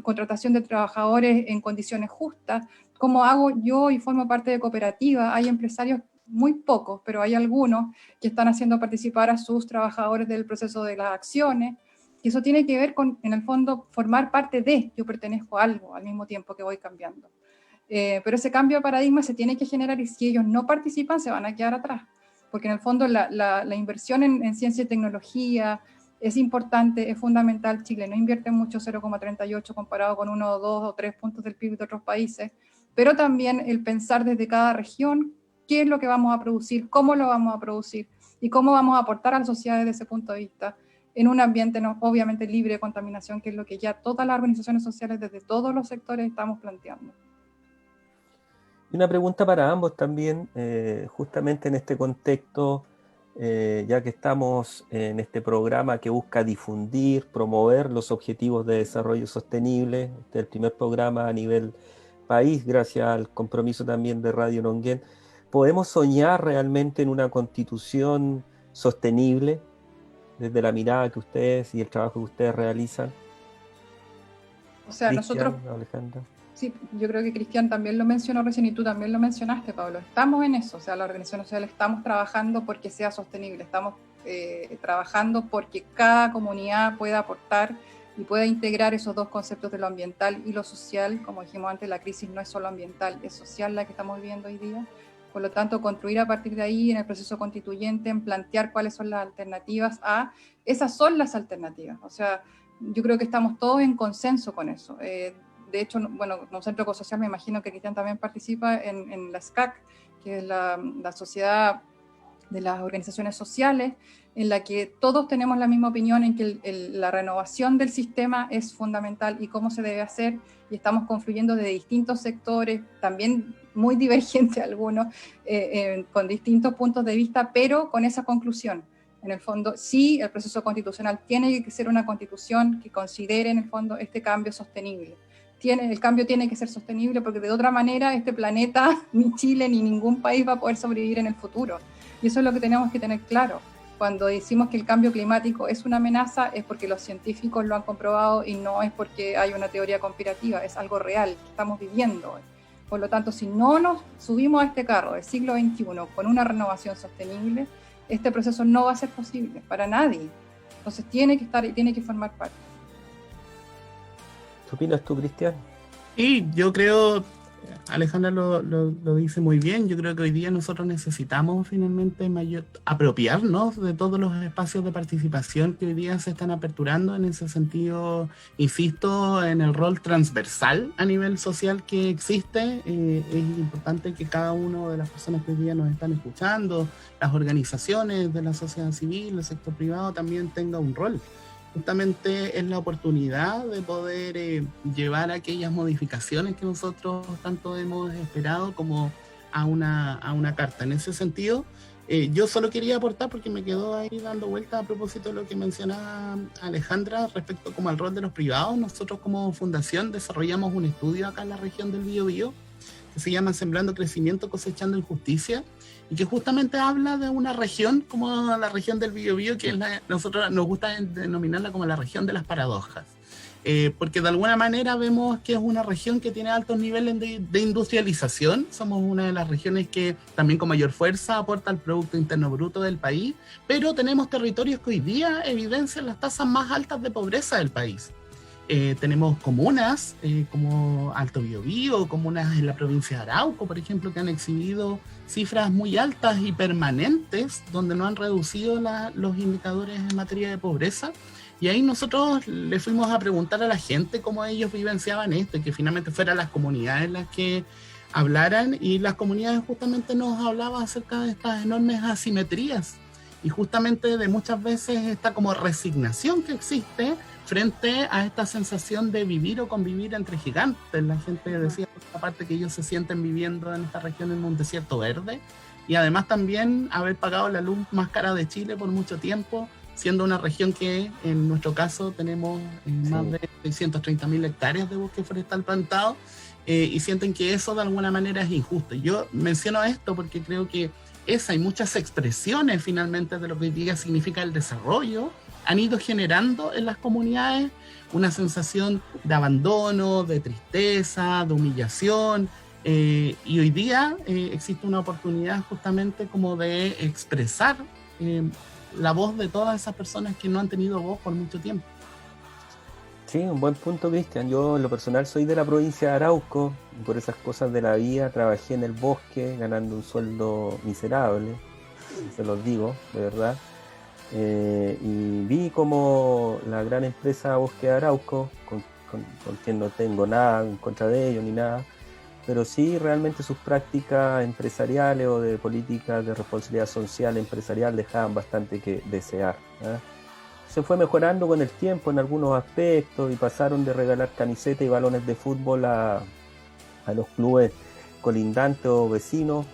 contratación de trabajadores en condiciones justas? ¿Cómo hago yo y formo parte de cooperativas? Hay empresarios, muy pocos, pero hay algunos que están haciendo participar a sus trabajadores del proceso de las acciones. Y eso tiene que ver con, en el fondo, formar parte de, yo pertenezco a algo al mismo tiempo que voy cambiando. Pero ese cambio de paradigma se tiene que generar y si ellos no participan se van a quedar atrás, porque en el fondo la inversión en ciencia y tecnología es importante, es fundamental. Chile no invierte mucho, 0,38 comparado con 1, 2 o 3 puntos del PIB de otros países, pero también el pensar desde cada región qué es lo que vamos a producir, cómo lo vamos a producir y cómo vamos a aportar a la sociedad desde ese punto de vista, en un ambiente obviamente libre de contaminación, que es lo que ya todas las organizaciones sociales desde todos los sectores estamos planteando. Una pregunta para ambos también, justamente en este contexto, ya que estamos en este programa que busca difundir, promover los objetivos de desarrollo sostenible. Este es el primer programa a nivel país, gracias al compromiso también de Radio Nonguén. ¿Podemos soñar realmente en una constitución sostenible desde la mirada que ustedes y el trabajo que ustedes realizan? O sea, Cristian, nosotros... Alejandra. Sí, yo creo que Cristian también lo mencionó recién y tú también lo mencionaste, Pablo. Estamos en eso, o sea, la organización social estamos trabajando porque sea sostenible, estamos trabajando porque cada comunidad pueda aportar y pueda integrar esos dos conceptos de lo ambiental y lo social. Como dijimos antes, la crisis no es solo ambiental, es social la que estamos viviendo hoy día. Por lo tanto, construir a partir de ahí en el proceso constituyente, en plantear cuáles son las alternativas esas son las alternativas. O sea, yo creo que estamos todos en consenso con eso. De hecho, bueno, como Centro Ecosocial me imagino que Cristian también participa en la SCAC, que es la Sociedad de las Organizaciones Sociales, en la que todos tenemos la misma opinión en que la renovación del sistema es fundamental y cómo se debe hacer, y estamos confluyendo de distintos sectores, también muy divergentes algunos, con distintos puntos de vista, pero con esa conclusión. En el fondo, sí, el proceso constitucional tiene que ser una constitución que considere en el fondo este cambio sostenible. El cambio tiene que ser sostenible porque de otra manera este planeta, ni Chile, ni ningún país va a poder sobrevivir en el futuro. Y eso es lo que tenemos que tener claro. Cuando decimos que el cambio climático es una amenaza, es porque los científicos lo han comprobado y no es porque hay una teoría conspirativa, es algo real que estamos viviendo hoy. Por lo tanto, si no nos subimos a este carro del siglo XXI con una renovación sostenible, este proceso no va a ser posible para nadie. Entonces tiene que estar y tiene que formar parte. ¿Qué opinas tú, Cristian? Sí, yo creo, Alejandra lo dice muy bien, yo creo que hoy día nosotros necesitamos finalmente apropiarnos de todos los espacios de participación que hoy día se están aperturando. En ese sentido, insisto en el rol transversal a nivel social que existe. Es importante que cada una de las personas que hoy día nos están escuchando, las organizaciones de la sociedad civil, el sector privado, también tenga un rol. Justamente es la oportunidad de poder llevar aquellas modificaciones que nosotros tanto hemos esperado como a una carta. En ese sentido, Yo solo quería aportar, porque me quedó ahí dando vuelta a propósito de lo que mencionaba Alejandra respecto como al rol de los privados. Nosotros como fundación desarrollamos un estudio acá en la región del Biobío que se llama Sembrando Crecimiento, Cosechando Injusticia, y que justamente habla de una región como la región del Biobío, que es nosotros nos gusta denominarla como la región de las paradojas. Porque de alguna manera vemos que es una región que tiene altos niveles de industrialización. Somos una de las regiones que también con mayor fuerza aporta al Producto Interno Bruto del país, pero tenemos territorios que hoy día evidencian las tasas más altas de pobreza del país. Tenemos comunas como Alto Biobío, comunas en la provincia de Arauco, por ejemplo, que han exhibido cifras muy altas y permanentes, donde no han reducido los indicadores en materia de pobreza. Y ahí nosotros le fuimos a preguntar a la gente cómo ellos vivenciaban esto, y que finalmente fueran las comunidades las que hablaran, y las comunidades justamente nos hablaban acerca de estas enormes asimetrías, y justamente de muchas veces esta como resignación que existe frente a esta sensación de vivir o convivir entre gigantes. La gente decía, por otra parte, que ellos se sienten viviendo en esta región en un desierto verde, y además también haber pagado la luz más cara de Chile por mucho tiempo, siendo una región que en nuestro caso tenemos más de 630.000 hectáreas de bosque forestal plantado, y sienten que eso de alguna manera es injusto. Yo menciono esto porque creo que esa y muchas expresiones finalmente de lo que hoy día significa el desarrollo han ido generando en las comunidades una sensación de abandono, de tristeza, de humillación, y hoy día existe una oportunidad justamente como de expresar la voz de todas esas personas que no han tenido voz por mucho tiempo. Sí, un buen punto, Cristian. Yo en lo personal soy de la provincia de Arauco, y por esas cosas de la vida trabajé en el bosque ganando un sueldo miserable, se los digo, de verdad. Y vi como la gran empresa Bosque de Arauco, con quien no tengo nada en contra de ellos ni nada, pero sí realmente sus prácticas empresariales o de políticas de responsabilidad social empresarial dejaban bastante que desear, ¿eh? Se fue mejorando con el tiempo en algunos aspectos y pasaron de regalar camisetas y balones de fútbol a los clubes colindantes o vecinos,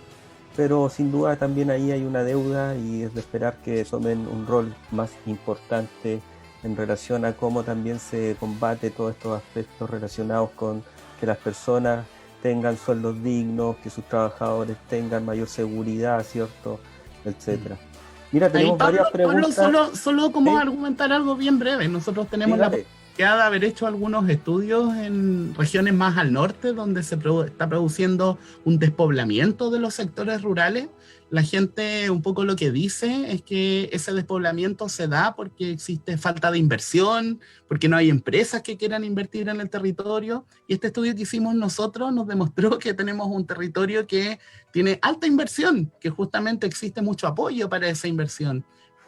pero sin duda también ahí hay una deuda, y es de esperar que tomen un rol más importante en relación a cómo también se combate todos estos aspectos relacionados con que las personas tengan sueldos dignos, que sus trabajadores tengan mayor seguridad, ¿cierto? Etcétera. Mira, tenemos varias preguntas. Pablo, solo como argumentar algo bien breve. Nosotros tenemos la posibilidad de haber hecho algunos estudios en regiones más al norte, donde se está produciendo un despoblamiento de los sectores rurales. La gente un poco lo que dice es que ese despoblamiento se da porque existe falta de inversión, porque no hay empresas que quieran invertir en el territorio, y este estudio que hicimos nosotros nos demostró que tenemos un territorio que tiene alta inversión, que justamente existe mucho apoyo para esa inversión,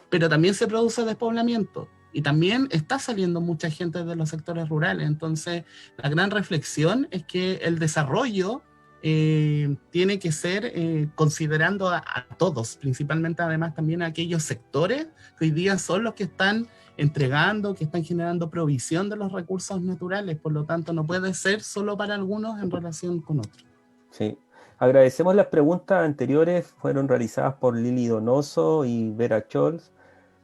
pero también se produce despoblamiento, y también está saliendo mucha gente de los sectores rurales. Entonces la gran reflexión es que el desarrollo tiene que ser considerando a todos, principalmente además también a aquellos sectores que hoy día son los que están entregando, que están generando provisión de los recursos naturales. Por lo tanto, no puede ser solo para algunos en relación con otros. Sí, agradecemos las preguntas anteriores, fueron realizadas por Lili Donoso y Vera Scholz.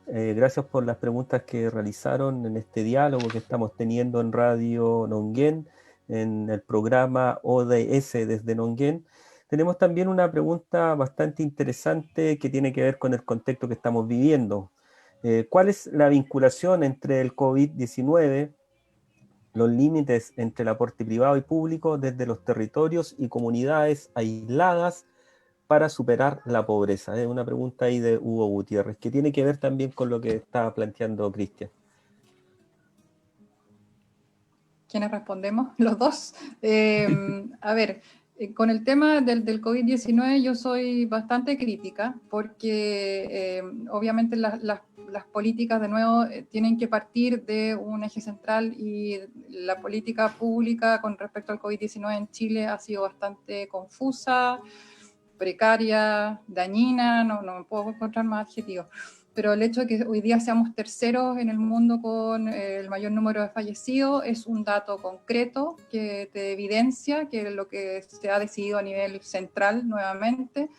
Gracias por las preguntas que realizaron en este diálogo que estamos teniendo en Radio Nonguén, en el programa ODS desde Nonguén. Tenemos también una pregunta bastante interesante que tiene que ver con el contexto que estamos viviendo. ¿Cuál es la vinculación entre el COVID-19, los límites entre el aporte privado y público desde los territorios y comunidades aisladas para superar la pobreza? Es una pregunta ahí de Hugo Gutiérrez, que tiene que ver también con lo que estaba planteando Cristian. ¿Quiénes respondemos? Los dos. A ver, con el tema del COVID-19 yo soy bastante crítica porque obviamente las políticas de nuevo tienen que partir de un eje central, y la política pública con respecto al COVID-19 en Chile ha sido bastante confusa, precaria, dañina, no me puedo encontrar más adjetivos. Pero el hecho de que hoy día seamos terceros en el mundo con el mayor número de fallecidos es un dato concreto que te evidencia que lo que se ha decidido a nivel central nuevamente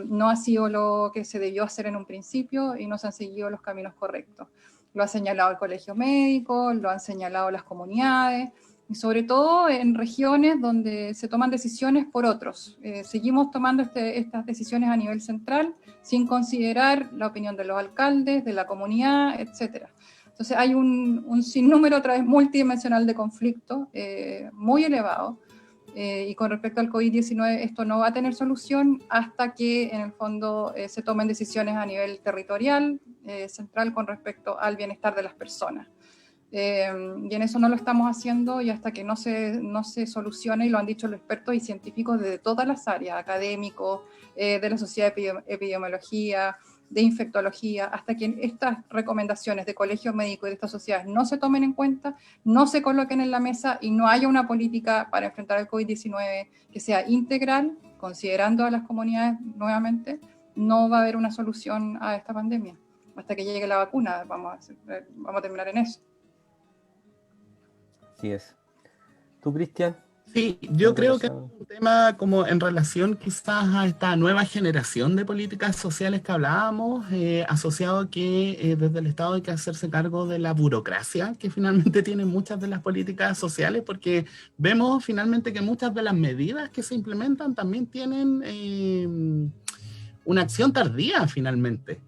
no ha sido lo que se debió hacer en un principio y no se han seguido los caminos correctos. Lo ha señalado el colegio médico, lo han señalado las comunidades, y sobre todo en regiones donde se toman decisiones por otros. Seguimos tomando estas decisiones a nivel central sin considerar la opinión de los alcaldes, de la comunidad, etc. Entonces hay un sinnúmero otra vez multidimensional de conflictos muy elevado, y con respecto al COVID-19 esto no va a tener solución hasta que en el fondo se tomen decisiones a nivel territorial, central, con respecto al bienestar de las personas. Y en eso no lo estamos haciendo, y hasta que no se solucione, y lo han dicho los expertos y científicos de todas las áreas, académicos, de la sociedad de epidemiología, de infectología, hasta que estas recomendaciones de colegios médicos y de estas sociedades no se tomen en cuenta, no se coloquen en la mesa y no haya una política para enfrentar el COVID-19 que sea integral, considerando a las comunidades nuevamente, no va a haber una solución a esta pandemia. Hasta que llegue la vacuna, vamos a terminar en eso. Así es. ¿Tú, Cristian? Sí, yo creo que es un tema como en relación quizás a esta nueva generación de políticas sociales que hablábamos, asociado a que desde el Estado hay que hacerse cargo de la burocracia que finalmente tienen muchas de las políticas sociales, porque vemos finalmente que muchas de las medidas que se implementan también tienen una acción tardía finalmente.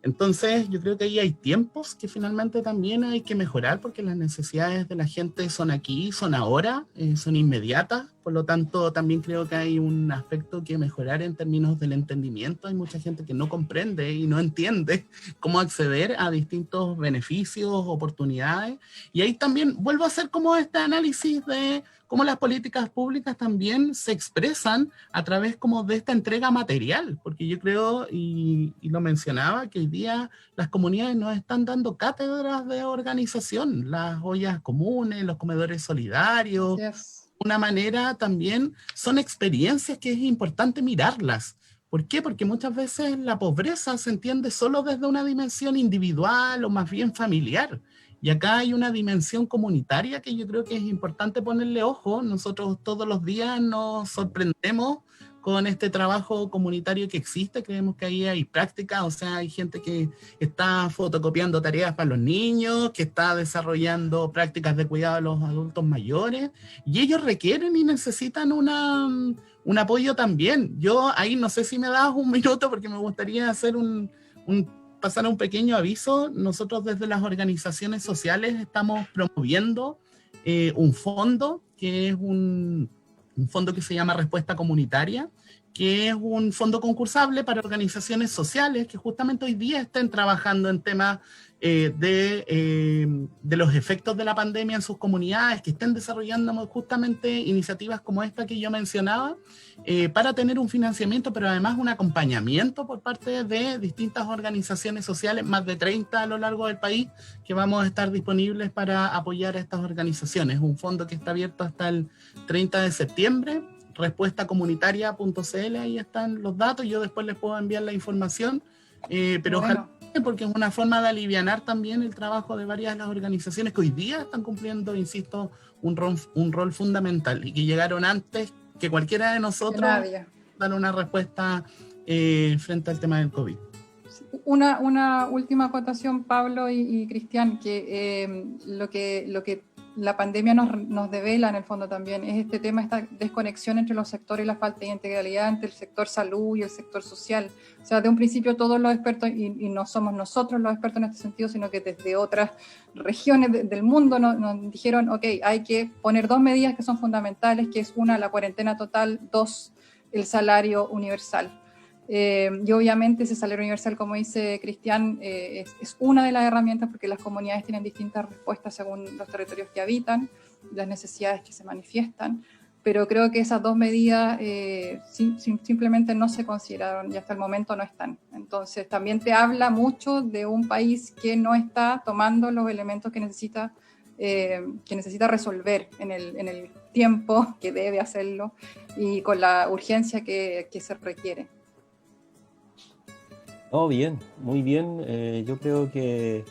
Entonces, yo creo que ahí hay tiempos que finalmente también hay que mejorar, porque las necesidades de la gente son aquí, son ahora, son inmediatas. Por lo tanto, también creo que hay un aspecto que mejorar en términos del entendimiento. Hay mucha gente que no comprende y no entiende cómo acceder a distintos beneficios, oportunidades. Y ahí también vuelvo a hacer como este análisis de cómo las políticas públicas también se expresan a través como de esta entrega material, porque yo creo, y lo mencionaba, que hoy día las comunidades nos están dando cátedras de organización, las ollas comunes, los comedores solidarios. Yes. Una manera también son experiencias que es importante mirarlas. ¿Por qué? Porque muchas veces la pobreza se entiende solo desde una dimensión individual o más bien familiar. Y acá hay una dimensión comunitaria que yo creo que es importante ponerle ojo. Nosotros todos los días nos sorprendemos con este trabajo comunitario que existe. Creemos que ahí hay práctica, o sea, hay gente que está fotocopiando tareas para los niños, que está desarrollando prácticas de cuidado de los adultos mayores, y ellos requieren y necesitan un apoyo también. Yo ahí no sé si me das un minuto, porque me gustaría hacer pasar un pequeño aviso. Nosotros desde las organizaciones sociales estamos promoviendo un fondo, que es un fondo que se llama Respuesta Comunitaria, que es un fondo concursable para organizaciones sociales que justamente hoy día estén trabajando en temas de los efectos de la pandemia en sus comunidades, que estén desarrollando justamente iniciativas como esta que yo mencionaba, para tener un financiamiento, pero además un acompañamiento por parte de distintas organizaciones sociales, más de 30 a lo largo del país, que vamos a estar disponibles para apoyar a estas organizaciones. Un fondo que está abierto hasta el 30 de septiembre, respuestacomunitaria.cl, ahí están los datos, yo después les puedo enviar la información, pero ojalá, porque es una forma de alivianar también el trabajo de varias de las organizaciones que hoy día están cumpliendo, insisto, un rol fundamental, y que llegaron antes que cualquiera de nosotros dar una respuesta frente al tema del COVID. Una última acotación, Pablo y Cristian, que lo que la pandemia nos devela en el fondo también es este tema, esta desconexión entre los sectores y la falta de integralidad entre el sector salud y el sector social. O sea, de un principio todos los expertos, y no somos nosotros los expertos en este sentido, sino que desde otras regiones del mundo nos dijeron, ok, hay que poner dos medidas que son fundamentales, que es una, la cuarentena total, dos, el salario universal. Y obviamente ese salario universal, como dice Cristian, es una de las herramientas, porque las comunidades tienen distintas respuestas según los territorios que habitan, las necesidades que se manifiestan, pero creo que esas dos medidas simplemente no se consideraron y hasta el momento no están. Entonces también te habla mucho de un país que no está tomando los elementos que necesita resolver en el tiempo que debe hacerlo y con la urgencia que se requiere. Oh, bien, muy bien. Yo creo que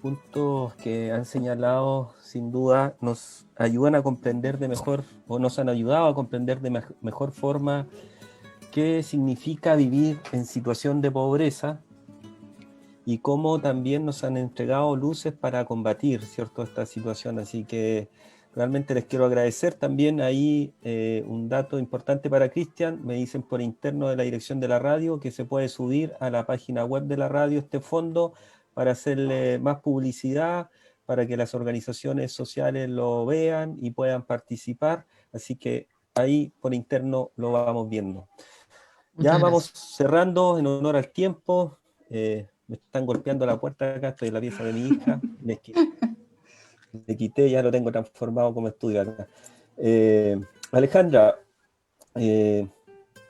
puntos que han señalado sin duda nos ayudan a comprender de mejor, o nos han ayudado a comprender de mejor forma qué significa vivir en situación de pobreza y cómo también nos han entregado luces para combatir, ¿cierto?, esta situación. Así que realmente les quiero agradecer también ahí un dato importante para Cristian. Me dicen por interno de la dirección de la radio que se puede subir a la página web de la radio este fondo para hacerle más publicidad, para que las organizaciones sociales lo vean y puedan participar. Así que ahí por interno lo vamos viendo. Ya vamos cerrando en honor al tiempo. Me están golpeando la puerta acá, estoy en la pieza de mi hija. Le quité, ya lo tengo transformado como estudio acá. Alejandra,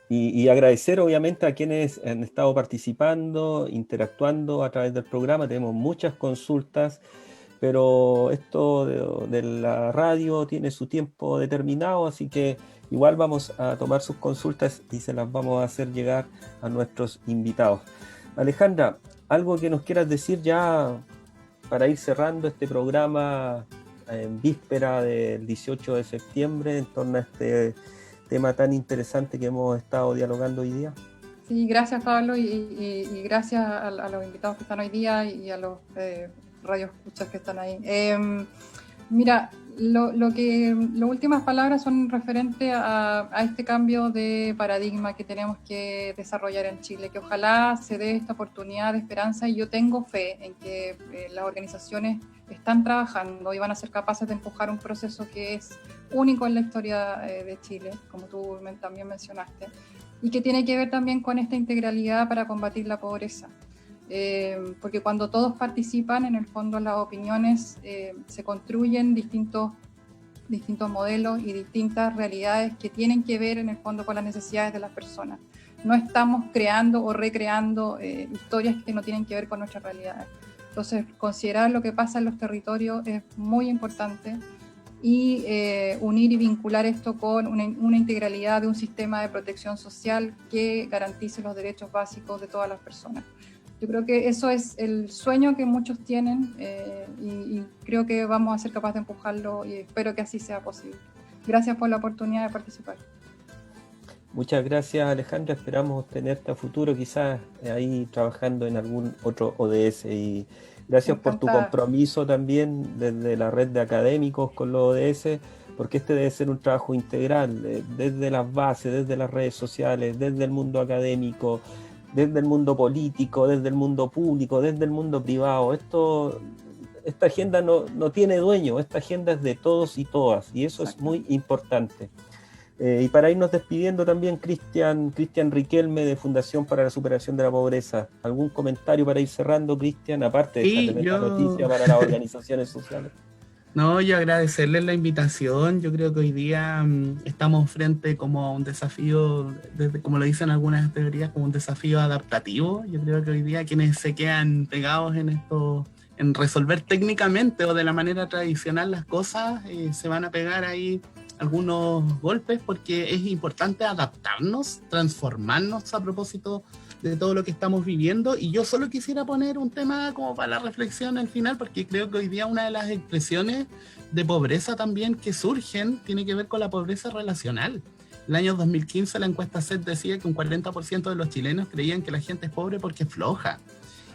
y agradecer obviamente a quienes han estado participando, interactuando a través del programa. Tenemos muchas consultas, pero esto de la radio tiene su tiempo determinado, así que igual vamos a tomar sus consultas y se las vamos a hacer llegar a nuestros invitados. Alejandra, algo que nos quieras decir ya para ir cerrando este programa en víspera del 18 de septiembre en torno a este tema tan interesante que hemos estado dialogando hoy día. Sí, gracias Pablo y gracias a los invitados que están hoy día y a los radioescuchas que están ahí. Mira, las últimas palabras son referentes a este cambio de paradigma que tenemos que desarrollar en Chile, que ojalá se dé esta oportunidad de esperanza, y yo tengo fe en que las organizaciones están trabajando y van a ser capaces de empujar un proceso que es único en la historia de Chile, como tú también mencionaste, y que tiene que ver también con esta integralidad para combatir la pobreza. Porque cuando todos participan, en el fondo las opiniones se construyen distintos modelos y distintas realidades que tienen que ver en el fondo con las necesidades de las personas. No estamos creando o recreando historias que no tienen que ver con nuestras realidades. Entonces, considerar lo que pasa en los territorios es muy importante, y unir y vincular esto con una integralidad de un sistema de protección social que garantice los derechos básicos de todas las personas. Yo creo que eso es el sueño que muchos tienen, y creo que vamos a ser capaces de empujarlo, y espero que así sea posible. Gracias por la oportunidad de participar. Muchas gracias, Alejandra. Esperamos tenerte a futuro, quizás ahí trabajando en algún otro ODS. Y gracias por tu compromiso también desde la red de académicos con los ODS, porque este debe ser un trabajo integral, desde las bases, desde las redes sociales, desde el mundo académico, desde el mundo político, desde el mundo público, desde el mundo privado. Esta agenda no tiene dueño, esta agenda es de todos y todas, y eso es muy importante. Y para irnos despidiendo también, Cristian Riquelme, de Fundación para la Superación de la Pobreza. ¿Algún comentario para ir cerrando, Cristian, aparte de esta tremenda noticia para las organizaciones sociales? No, yo agradecerles la invitación. Yo creo que hoy día estamos frente como a un desafío, como lo dicen algunas teorías, como un desafío adaptativo. Yo creo que hoy día quienes se quedan pegados en esto, en resolver técnicamente o de la manera tradicional las cosas, se van a pegar ahí algunos golpes, porque es importante adaptarnos, transformarnos a propósito de todo lo que estamos viviendo. Y yo solo quisiera poner un tema como para la reflexión al final, porque creo que hoy día una de las expresiones de pobreza también que surgen tiene que ver con la pobreza relacional. El año 2015 la encuesta SET decía que un 40% de los chilenos creían que la gente es pobre porque es floja.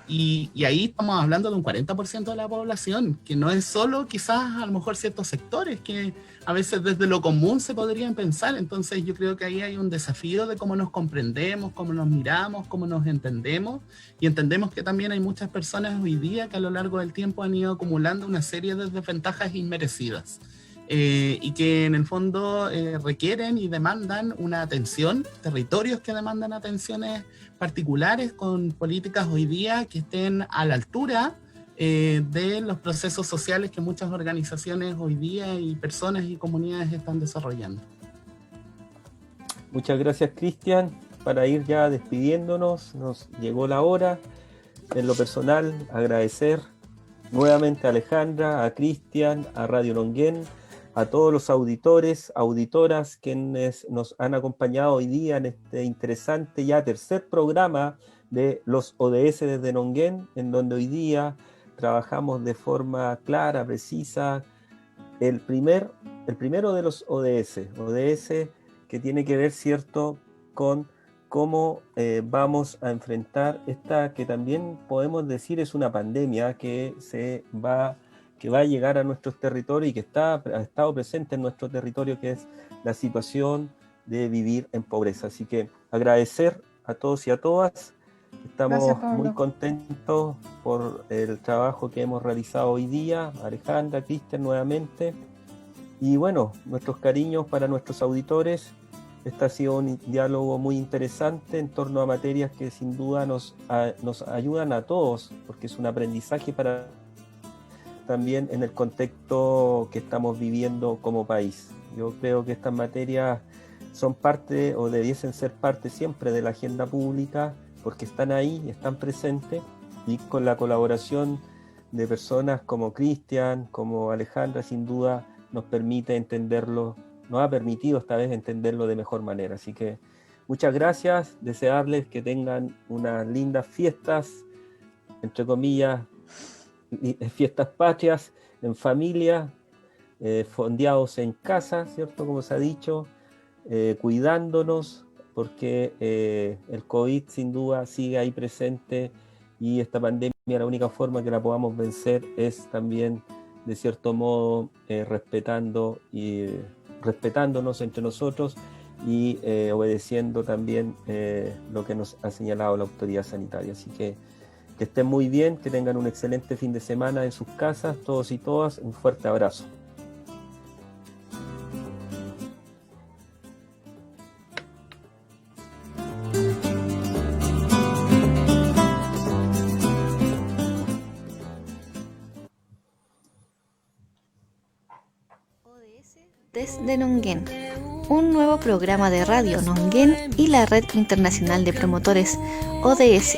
Y ahí estamos hablando de un 40% de la población, que no es solo quizás a lo mejor ciertos sectores que a veces desde lo común se podrían pensar. Entonces yo creo que ahí hay un desafío de cómo nos comprendemos, cómo nos miramos, cómo nos entendemos, y entendemos que también hay muchas personas hoy día que a lo largo del tiempo han ido acumulando una serie de desventajas inmerecidas. Y que en el fondo requieren y demandan una atención, territorios que demandan atenciones particulares con políticas hoy día que estén a la altura de los procesos sociales que muchas organizaciones hoy día y personas y comunidades están desarrollando. Muchas gracias, Cristian. Para ir ya despidiéndonos, nos llegó la hora. En lo personal, agradecer nuevamente a Alejandra, a Cristian, a Radio Longuén, a todos los auditores, auditoras quienes nos han acompañado hoy día en este interesante ya tercer programa de los ODS desde Longuén, en donde hoy día trabajamos de forma clara, precisa. El primero de los ODS que tiene que ver, ¿cierto?, con cómo vamos a enfrentar esta que también podemos decir es una pandemia que va a llegar a nuestros territorios y que ha estado presente en nuestro territorio, que es la situación de vivir en pobreza. Así que agradecer a todos y a todas. Estamos Gracias, Pablo. muy contentos por el trabajo que hemos realizado hoy día, Alejandra, Cristian, nuevamente. Y bueno, nuestros cariños para nuestros auditores. Este ha sido un diálogo muy interesante en torno a materias que sin duda nos ayudan a todos, porque es un aprendizaje para también en el contexto que estamos viviendo como país. Yo creo que estas materias son parte o debiesen ser parte siempre de la agenda pública, porque están ahí, están presentes, y con la colaboración de personas como Cristian, como Alejandra, sin duda nos permite entenderlo, nos ha permitido esta vez entenderlo de mejor manera. Así que muchas gracias, desearles que tengan unas lindas fiestas, entre comillas, fiestas patrias, en familia, fondeados en casa, ¿cierto? Como se ha dicho, cuidándonos, porque el COVID sin duda sigue ahí presente, y esta pandemia, la única forma que la podamos vencer es también, de cierto modo, respetándonos entre nosotros y obedeciendo también lo que nos ha señalado la autoridad sanitaria. Así que estén muy bien, que tengan un excelente fin de semana en sus casas, todos y todas. Un fuerte abrazo. Desde Nonguén, un nuevo programa de radio Nonguén y la Red Internacional de Promotores ODS,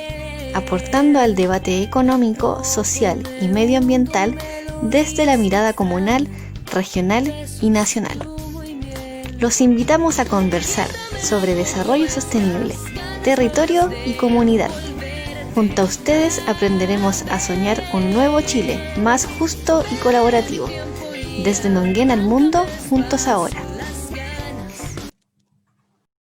aportando al debate económico, social y medioambiental desde la mirada comunal, regional y nacional. Los invitamos a conversar sobre desarrollo sostenible, territorio y comunidad. Junto a ustedes aprenderemos a soñar un nuevo Chile más justo y colaborativo. Desde Nonguén al mundo, juntos ahora.